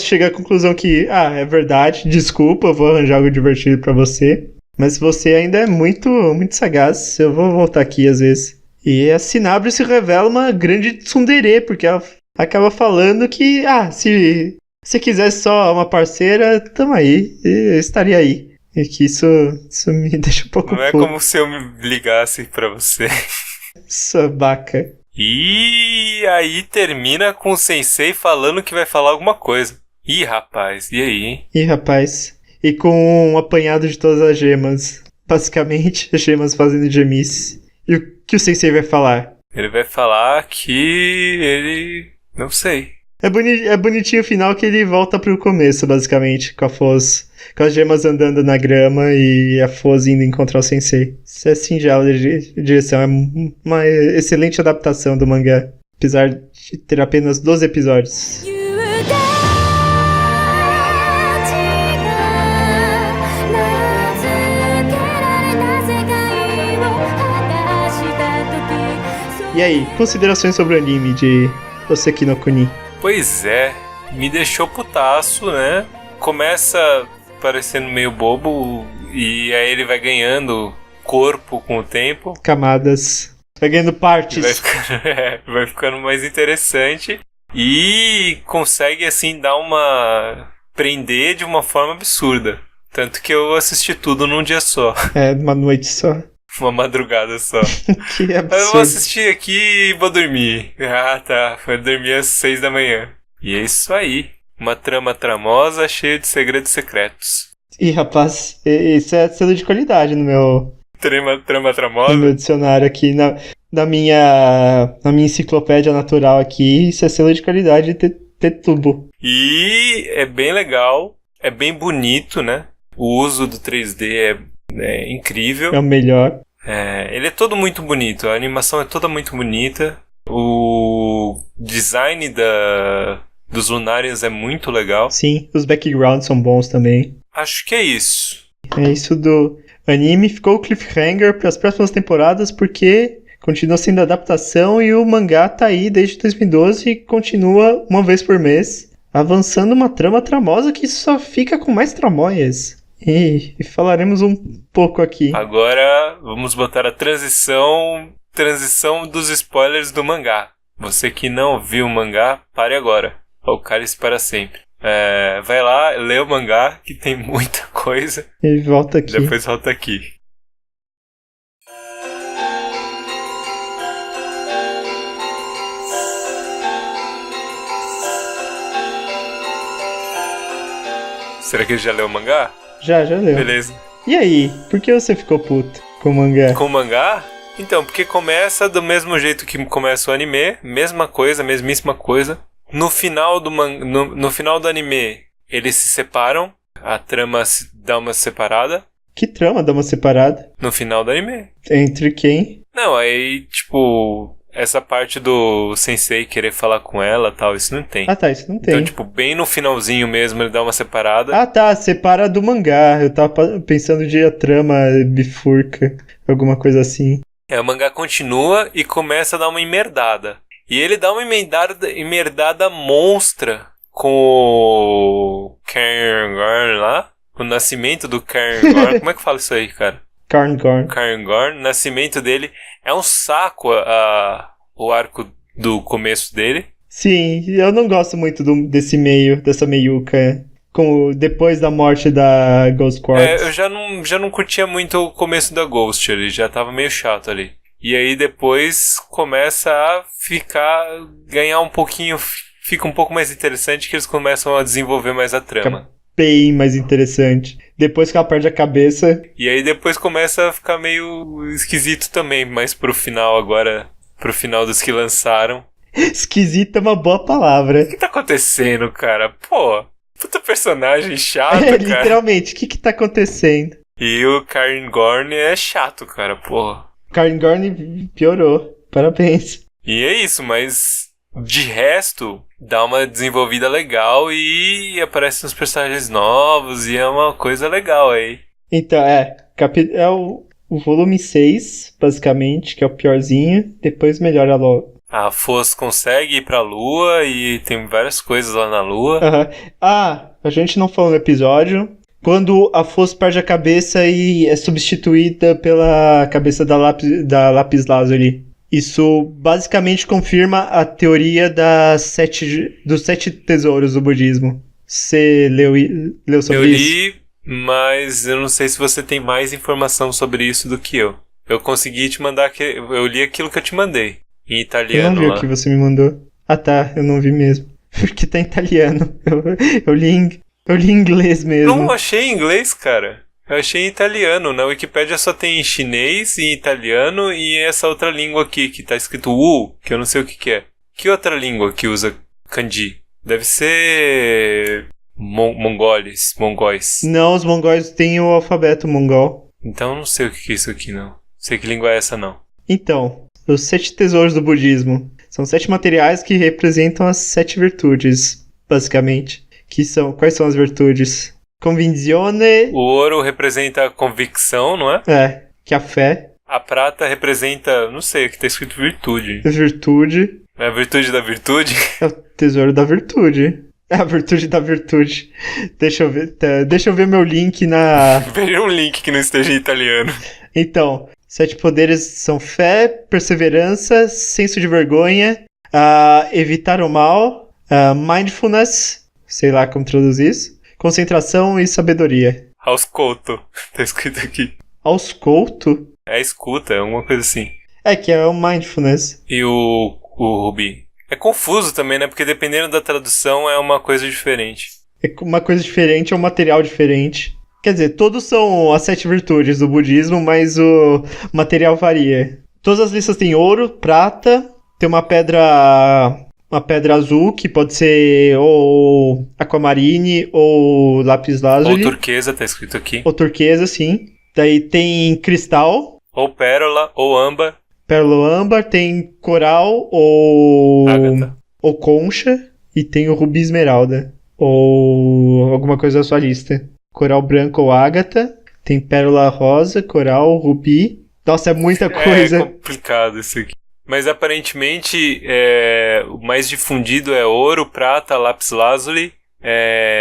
chega à conclusão que, é verdade, desculpa, eu vou arranjar algo divertido pra você. Mas você ainda é muito, muito sagaz, eu vou voltar aqui às vezes. E a Cinabrio se revela uma grande tsundere, porque ela acaba falando que, se você quisesse só uma parceira, tamo aí, eu estaria aí. E que isso me deixa um pouco Não é como se eu me ligasse pra você. Sabaca. E aí termina com o Sensei falando que vai falar alguma coisa. Ih, rapaz, e aí, hein? Ih, rapaz. E com um apanhado de todas as gemas. Basicamente, as gemas fazendo gemice. E o que o Sensei vai falar? Ele vai falar que ele... não sei. É bonitinho o final que ele volta pro começo, basicamente, com a Foz, com as gemas andando na grama e a Foz indo encontrar o Sensei. Isso é singelo de direção, é uma excelente adaptação do mangá, apesar de ter apenas 12 episódios. E aí, considerações sobre o anime de Hoseki no Kuni? Pois é, me deixou putaço, né? Começa parecendo meio bobo e aí ele vai ganhando corpo com o tempo. Camadas. Vai ganhando partes. Vai ficando mais interessante e consegue, assim, dar uma... prender de uma forma absurda. Tanto que eu assisti tudo num dia só. Numa noite só. Uma madrugada só. Que absurdo. Eu vou assistir aqui e vou dormir. Ah, tá. Vou dormir às 6 da manhã. E é isso aí. Uma trama tramosa cheia de segredos secretos. Ih, rapaz, isso é selo de qualidade no meu Trama tramosa? no meu dicionário aqui, na minha enciclopédia natural aqui, isso é selo de qualidade ter tubo. E é bem legal. É bem bonito, né? O uso do 3D é incrível. É o melhor. Ele é todo muito bonito. A animação é toda muito bonita. O design dos Lunarians é muito legal. Sim, os backgrounds são bons também. Acho que é isso. É isso do anime. Ficou o cliffhanger para as próximas temporadas, porque continua sendo adaptação e o mangá tá aí desde 2012 e continua uma vez por mês, avançando uma trama tramosa que só fica com mais tramóias. E falaremos um pouco aqui. Agora vamos botar a transição dos spoilers do mangá. Você que não viu o mangá, pare agora. Ou cale-se para sempre. Vai lá, lê o mangá, que tem muita coisa. E volta aqui. Depois volta aqui. Será que ele já leu o mangá? Já leu. Beleza. E aí, por que você ficou puto com o mangá? Com o mangá? Então, porque começa do mesmo jeito que começa o anime, mesma coisa, mesmíssima coisa. No final no final do anime, eles se separam, a trama dá uma separada. Que trama dá uma separada? No final do anime. Entre quem? Não, aí, tipo, essa parte do sensei querer falar com ela e tal, isso não tem. Ah tá, isso não tem. Então, tipo, bem no finalzinho mesmo, ele dá uma separada. Ah tá, separa do mangá. Eu tava pensando de a trama bifurca, alguma coisa assim. O mangá continua e começa a dar uma emerdada. E ele dá uma emerdada monstra com o Cairngorn lá. O nascimento do Cairngorn. Como é que fala isso aí, cara? Cairngorn. O nascimento dele é um saco o arco do começo dele. Sim, eu não gosto muito dessa meiuca. Depois da morte da Ghost Quartz. Eu já não curtia muito o começo da Ghost ali. Já tava meio chato ali. E aí depois começa a ganhar um pouquinho, fica um pouco mais interessante que eles começam a desenvolver mais a trama. Fica bem mais interessante. Depois que ela perde a cabeça. E aí depois começa a ficar meio esquisito também, mas pro final dos que lançaram. Esquisito é uma boa palavra. O que tá acontecendo, cara? Pô, puta personagem chato, cara. Literalmente, o que tá acontecendo? E o Cairngorn é chato, cara, porra. Cairngorn piorou. Parabéns. E é isso, mas de resto, dá uma desenvolvida legal e aparecem uns personagens novos e é uma coisa legal aí. Então, é o volume 6, basicamente, que é o piorzinho. Depois melhora logo. A Foz consegue ir pra Lua e tem várias coisas lá na Lua. Ah, a gente não falou no episódio. Quando a Foz perde a cabeça e é substituída pela cabeça da Lapis Lazuli. Isso basicamente confirma a teoria dos 7 tesouros do budismo. Você leu sobre isso? Eu li, mas eu não sei se você tem mais informação sobre isso do que eu. Eu consegui te mandar, eu li aquilo que eu te mandei, em italiano. Eu não vi o que você me mandou. Ah tá, eu não vi mesmo. Porque tá em italiano. Eu li em inglês mesmo. Não achei em inglês, cara. Eu achei em italiano. Na Wikipédia só tem em chinês e italiano e essa outra língua aqui que tá escrito Wu, que eu não sei o que é. Que outra língua que usa kanji? Deve ser mongóis. Não, os mongóis têm o alfabeto mongol. Então eu não sei o que é isso aqui, não. Não sei que língua é essa, não. Então, os 7 tesouros do budismo. São 7 materiais que representam as 7 virtudes, basicamente. Quais são as virtudes? Convinzione... O ouro representa a convicção, não é? Que é a fé. A prata representa, não sei, aqui tá escrito virtude. Virtude. É a virtude da virtude? É o tesouro da virtude. É a virtude da virtude. Deixa eu ver meu link na... Veja um link que não esteja em italiano. Então, 7 poderes são fé, perseverança, senso de vergonha, evitar o mal, mindfulness, sei lá como traduzir isso, concentração e sabedoria. Ausculto, tá escrito aqui. Ausculto? É escuta, é alguma coisa assim. É que é o mindfulness. E o Rubi? É confuso também, né? Porque dependendo da tradução é uma coisa diferente. É uma coisa diferente, é um material diferente. Quer dizer, todos são as 7 virtudes do budismo, mas o material varia. Todas as listas têm ouro, prata, tem uma pedra azul, que pode ser ou aquamarine ou lápis lazuli. Ou turquesa, tá escrito aqui. Ou turquesa, sim. Daí tem cristal. Ou pérola, ou âmbar. Pérola ou âmbar, tem coral ou... Ágata. Ou concha. E tem o rubi esmeralda. Ou alguma coisa da sua lista. Coral branco ou ágata. Tem pérola rosa, coral, rubi. Nossa, é muita coisa. É complicado isso aqui. Mas aparentemente o mais difundido é ouro, prata, lápis lazuli,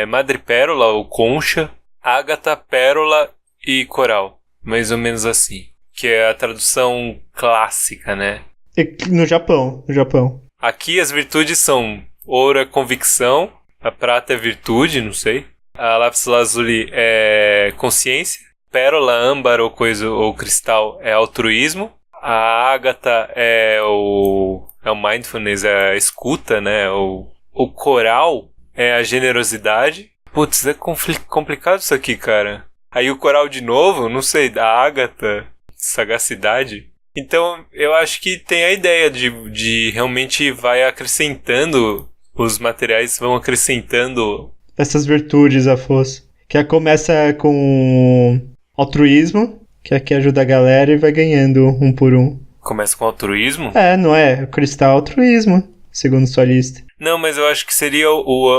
madrepérola ou concha, ágata, pérola e coral. Mais ou menos assim. Que é a tradução clássica, né? No Japão. Aqui as virtudes são: ouro é convicção, a prata é virtude, não sei. A lápis lazuli é consciência, pérola, âmbar ou cristal é altruísmo. A ágata é o mindfulness, é a escuta, né? O coral é a generosidade. Putz, é complicado isso aqui, cara. Aí o coral de novo, não sei, da ágata, sagacidade. Então, eu acho que tem a ideia de realmente vai acrescentando, os materiais vão acrescentando... Essas virtudes, Afonso. Que começa com altruísmo, que aqui ajuda a galera e vai ganhando um por um. Começa com altruísmo? Não é? O cristal é altruísmo, segundo sua lista. Não, mas eu acho que seria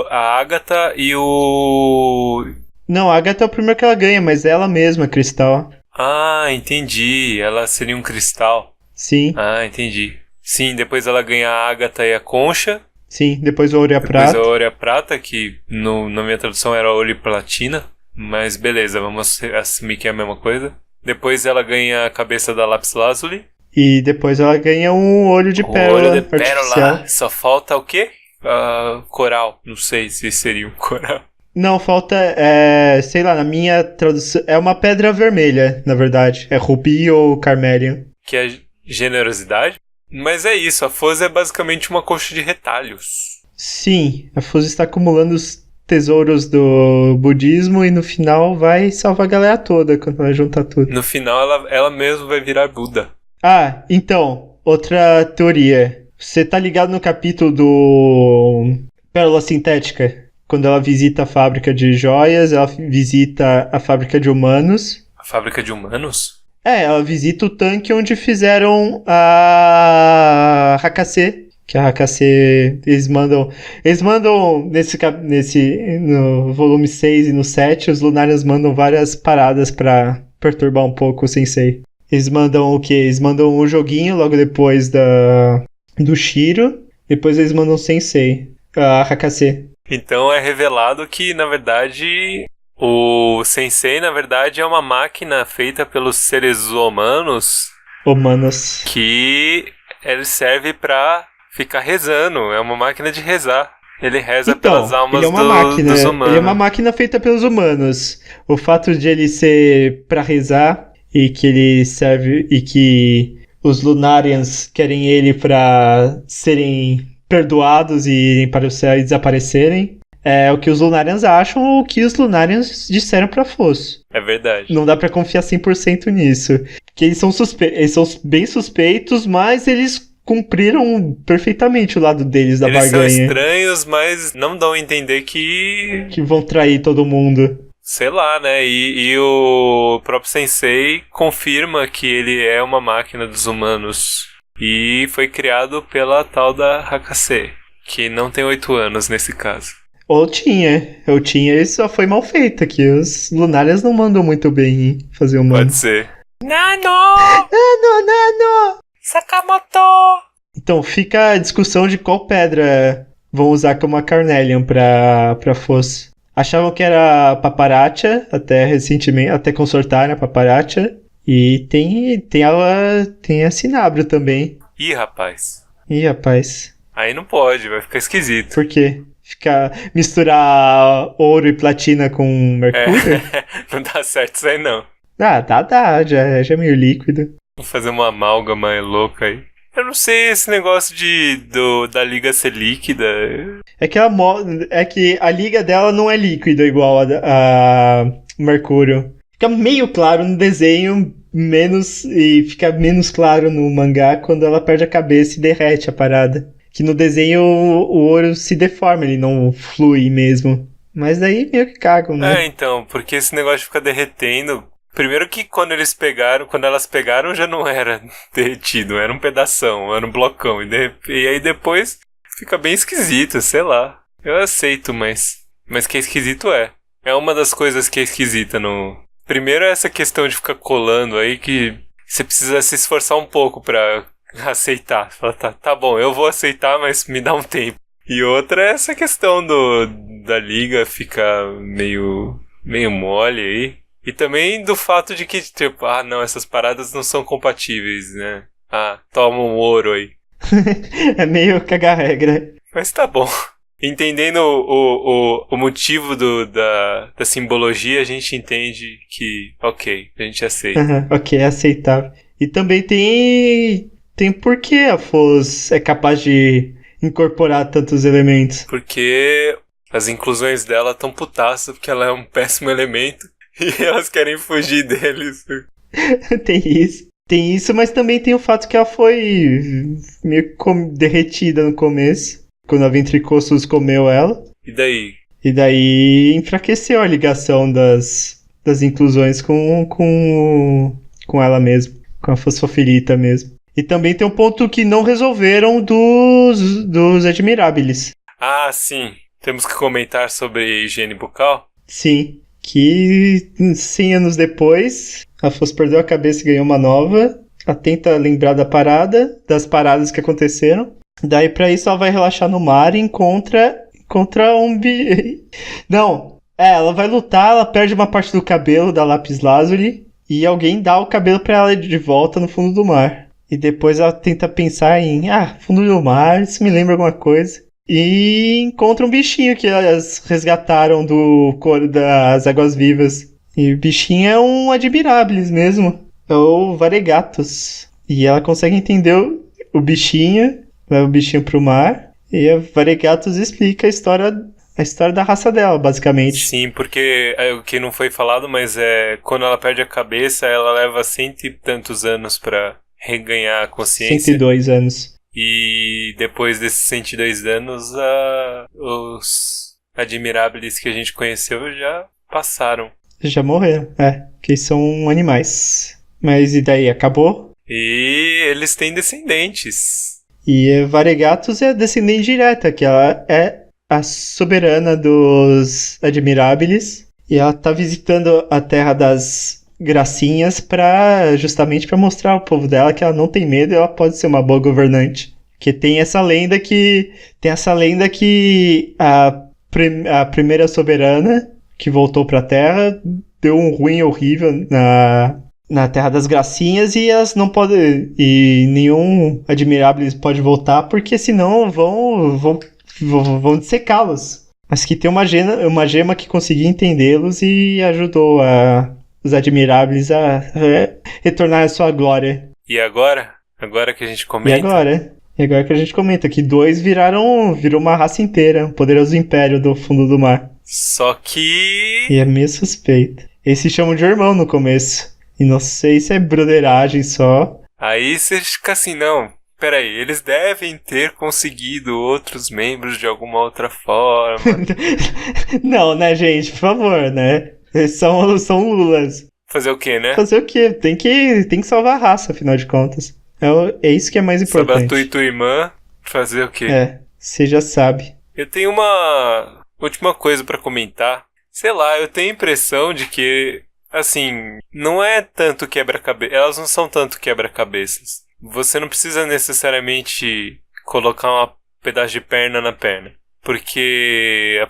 a ágata e o... Não, a ágata é o primeiro que ela ganha, mas é ela mesma, cristal. Ah, entendi. Ela seria um cristal. Sim. Ah, entendi. Sim, depois ela ganha a ágata e a concha. Sim, depois o ouro e a prata. Depois a ouro e a prata, que na minha tradução era ouro e platina. Mas beleza, vamos assumir que é a mesma coisa. Depois ela ganha a cabeça da lápis lazuli. E depois ela ganha um olho de pérola olho de pérola. artificial. Só falta o quê? Coral. Não sei se seria um coral. Não, falta, sei lá, na minha tradução, é uma pedra vermelha, na verdade. É rubi ou carmelian. Que é generosidade. Mas é isso, a Foz é basicamente uma coxa de retalhos. Sim, a Foz está acumulando os tesouros do budismo e no final vai salvar a galera toda quando ela juntar tudo. No final ela mesma vai virar Buda. Ah, então, outra teoria. Você tá ligado no capítulo do Pérola Sintética? Quando ela visita a fábrica de joias, ela visita a fábrica de humanos. A fábrica de humanos? Ela visita o tanque onde fizeram a Hakase. Que a Hakase, eles mandam no volume 6 e no 7, os Lunarians mandam várias paradas pra perturbar um pouco o Sensei. Eles mandam o quê? Eles mandam um joguinho logo depois do Shiro, depois eles mandam o Sensei, a Hakase. Então é revelado que, na verdade, o Sensei, na verdade, é uma máquina feita pelos seres humanos. Que ele serve pra ficar rezando. É uma máquina de rezar. Ele reza pelas almas dos humanos. Ele é uma máquina feita pelos humanos. O fato de ele ser pra rezar e que ele serve e que os Lunarians querem ele pra serem perdoados e irem para o céu e desaparecerem, é o que os Lunarians acham ou o que os Lunarians disseram pra Foz. É verdade. Não dá pra confiar 100% nisso. Que eles são bem suspeitos, mas eles cumpriram perfeitamente o lado deles da barganha. Eles são estranhos, mas não dão a entender que vão trair todo mundo. Sei lá, né? E o próprio Sensei confirma que ele é uma máquina dos humanos. E foi criado pela tal da Hakase, que não tem 8 anos nesse caso. Ou tinha, e só foi mal feito aqui. Os Lunarians não mandam muito bem em fazer humano. Pode ser. Nano! Nano! Sakamoto! Então fica a discussão de qual pedra vão usar como a Carnelian pra fosso. Achavam que era Paparacha, até recentemente, até consertaram a Paparacha. E tem a Cinabrio também. Ih, rapaz. Ih, rapaz. Aí não pode, vai ficar esquisito. Por quê? Misturar ouro e platina com mercúrio? Não dá certo isso aí não. Ah, dá, já é meio líquido. Vou fazer uma amálgama louca aí. Eu não sei esse negócio da liga ser líquida. É que a liga dela não é líquida igual a Mercúrio. Fica meio claro no desenho, e fica menos claro no mangá quando ela perde a cabeça e derrete a parada. Que no desenho o ouro se deforma, ele não flui mesmo. Mas daí meio que cagam, né? Então, porque esse negócio de ficar derretendo... Primeiro que quando elas pegaram já não era derretido, era um pedação, era um blocão. E aí depois fica bem esquisito, sei lá. Eu aceito, mas que é esquisito é. É uma das coisas que é esquisita no... Primeiro é essa questão de ficar colando aí que você precisa se esforçar um pouco pra aceitar. Fala, tá bom, eu vou aceitar, mas me dá um tempo. E outra é essa questão da liga ficar meio mole aí. E também do fato de que, tipo, não, essas paradas não são compatíveis, né? Toma um ouro aí. É meio cagar regra. Mas tá bom. Entendendo o motivo da simbologia, a gente entende que, ok, a gente aceita. Ok, é aceitável. E também tem por que a Foz é capaz de incorporar tantos elementos. Porque as inclusões dela estão putaça, porque ela é um péssimo elemento. E elas querem fugir deles. Tem isso, mas também tem o fato que ela foi meio derretida no começo, quando a Ventricossus comeu ela. E daí enfraqueceu a ligação das inclusões com ela mesmo, com a fosfofilita mesmo. E também tem um ponto que não resolveram dos Admirábiles. Sim. Temos que comentar sobre higiene bucal? Sim. Que 100 anos depois, a Foz perdeu a cabeça e ganhou uma nova. Ela tenta lembrar das paradas que aconteceram. Daí pra isso ela vai relaxar no mar e encontra um Não, ela vai lutar, ela perde uma parte do cabelo da Lapis Lazuli e alguém dá o cabelo pra ela de volta no fundo do mar. E depois ela tenta pensar em, fundo do mar, isso me lembra alguma coisa. E encontra um bichinho que elas resgataram do coro das águas vivas. E o bichinho é um Admirábilis mesmo. É o Variegatus. E ela consegue entender o bichinho, leva o bichinho pro mar. E a Variegatus explica a história da raça dela, basicamente. Sim, porque o que não foi falado, mas quando ela perde a cabeça, ela leva 100 e tantos anos pra reganhar a consciência. 102 anos. E depois desses 102 anos, os Admirábiles que a gente conheceu já passaram. Já morreram, que são animais. Mas e daí, acabou? E eles têm descendentes. E a Variegatus é a descendente direta, que ela é a soberana dos Admirábiles. E ela tá visitando a Terra das Gracinhas justamente pra mostrar ao povo dela que ela não tem medo e ela pode ser uma boa governante. Que tem essa lenda que a primeira soberana que voltou pra Terra deu um ruim horrível na Terra das Gracinhas e elas não podem, e nenhum Admirável pode voltar porque senão vão dissecá-los. Mas que tem uma gema que conseguia entendê-los e ajudou os Admiráveis a retornar à sua glória. E agora? Agora que a gente comenta? E agora que a gente comenta que virou uma raça inteira, um poderoso império do fundo do mar. Só que... E é meio suspeito. Eles se chamam de irmão no começo. E não sei se é broderagem só. Aí você fica assim, não... Peraí, eles devem ter conseguido outros membros de alguma outra forma. Não, né, gente? Por favor, né? Eles são lulas. Fazer o quê, né? Fazer o quê? Tem que salvar a raça, afinal de contas. É isso que é mais importante. Sobre a tua irmã, fazer o quê? Você já sabe. Eu tenho uma última coisa pra comentar. Sei lá, eu tenho a impressão de que assim, não é tanto quebra-cabeça. Elas não são tanto quebra-cabeças. Você não precisa necessariamente colocar um pedaço de perna na perna. Porque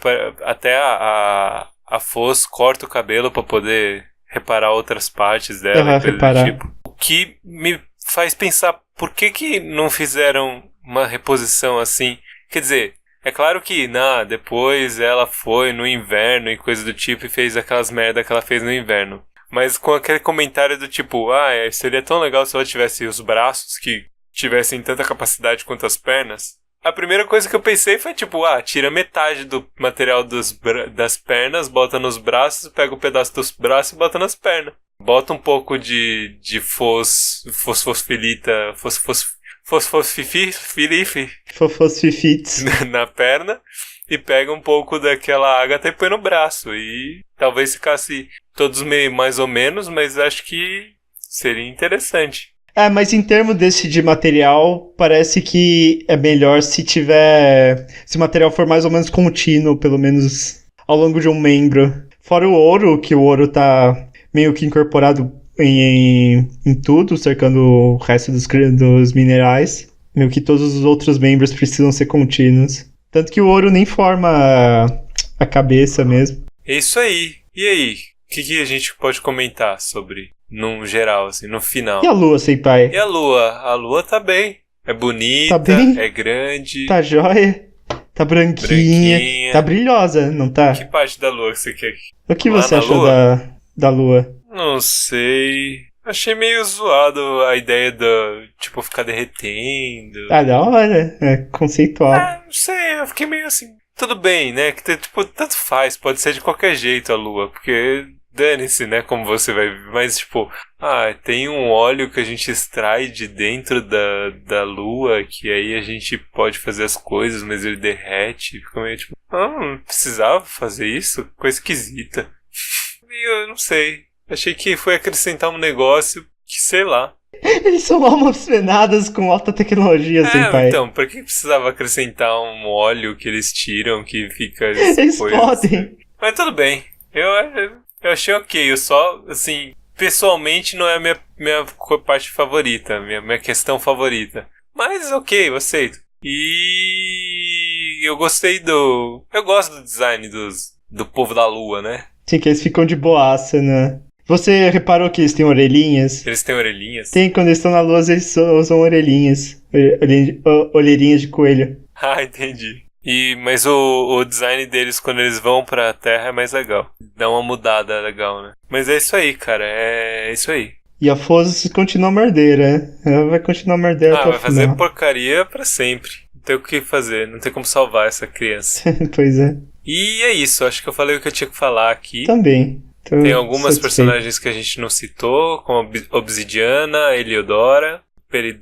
até a Foz corta o cabelo pra poder reparar outras partes dela. Reparar. Tipo. O que me faz pensar por que não fizeram uma reposição assim. Quer dizer, é claro que depois ela foi no inverno e coisa do tipo e fez aquelas merda que ela fez no inverno. Mas com aquele comentário do tipo, seria tão legal se ela tivesse os braços que tivessem tanta capacidade quanto as pernas. A primeira coisa que eu pensei foi tipo, tira metade do material das pernas, bota nos braços, pega um pedaço dos braços e bota nas pernas. Bota um pouco de fosfosfilita, Fosfosfifites na perna e pega um pouco daquela ágata e põe no braço. E talvez ficasse todos meio mais ou menos, mas acho que seria interessante. Mas em termos desse de material, parece que é melhor se o material for mais ou menos contínuo, pelo menos ao longo de um membro. Fora o ouro, que o ouro tá meio que incorporado em tudo, cercando o resto dos minerais. Meio que todos os outros membros precisam ser contínuos. Tanto que o ouro nem forma a cabeça mesmo. É isso aí. E aí? O que a gente pode comentar sobre, num geral, assim, no final? E a lua, Senpai? E a lua? A lua tá bem. É bonita, é grande. Tá jóia. Tá branquinha. Tá brilhosa, não tá? Que parte da lua que você quer? O que você achou da lua? Não sei. Achei meio zoado a ideia tipo, ficar derretendo. Da hora. É conceitual. Não sei, eu fiquei meio assim. Tudo bem, né? Que tipo, tanto faz, pode ser de qualquer jeito a lua, porque dane-se, né? Como você vai ver. Mas, tipo, tem um óleo que a gente extrai de dentro da lua, que aí a gente pode fazer as coisas, mas ele derrete. Fica meio tipo, não precisava fazer isso? Coisa esquisita. E eu não sei. Achei que foi acrescentar um negócio que, sei lá. Eles são almas penadas com alta tecnologia, Senpai. Então, pra que precisava acrescentar um óleo que eles tiram, que fica... Eles podem. Mas tudo bem. Eu achei ok. Eu só, assim, pessoalmente não é a minha parte favorita, minha questão favorita. Mas ok, eu aceito. E eu gostei Eu gosto do design do povo da lua, né? Sim, que eles ficam de boaça, né? Você reparou que eles têm orelhinhas? Eles têm orelhinhas? Tem, quando eles estão na lua, eles usam orelhinhas. Olheirinhas de coelho. Entendi. Mas o design deles quando eles vão pra Terra é mais legal. Dá uma mudada legal, né? Mas é isso aí, cara. É isso aí. E a Foz continua merdeira, né? Ela vai continuar merdeira até o final. Vai fazer porcaria pra sempre. Não tem o que fazer. Não tem como salvar essa criança. Pois é. E é isso. Acho que eu falei o que eu tinha que falar aqui. Também. Tem algumas personagens que a gente não citou, como Obsidiana, Heliodora.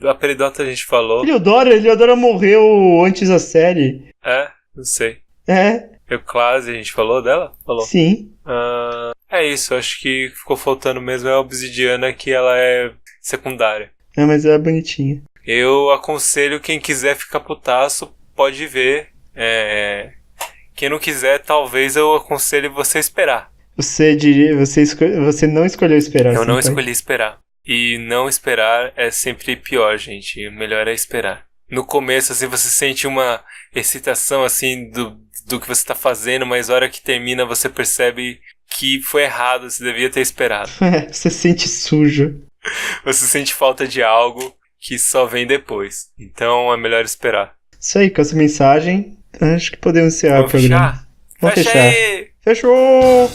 A Peridota a gente falou. Heliodora morreu antes da série. Não sei. Euclase, a gente falou dela? Falou. Sim. É isso, acho que ficou faltando mesmo a Obsidiana, que ela é secundária. Mas ela é bonitinha. Eu aconselho quem quiser ficar putaço, pode ver. Quem não quiser, talvez eu aconselho você esperar. Você não escolheu esperar. Eu não escolhi esperar. E não esperar é sempre pior, gente. O melhor é esperar. No começo, assim, você sente uma excitação, assim, do que você tá fazendo, mas na hora que termina, você percebe que foi errado, você devia ter esperado. Você se sente sujo. Você sente falta de algo que só vem depois. Então, é melhor esperar. Isso aí, com essa mensagem, acho que podemos encerrar o programa. Vamos fechar? Fechou!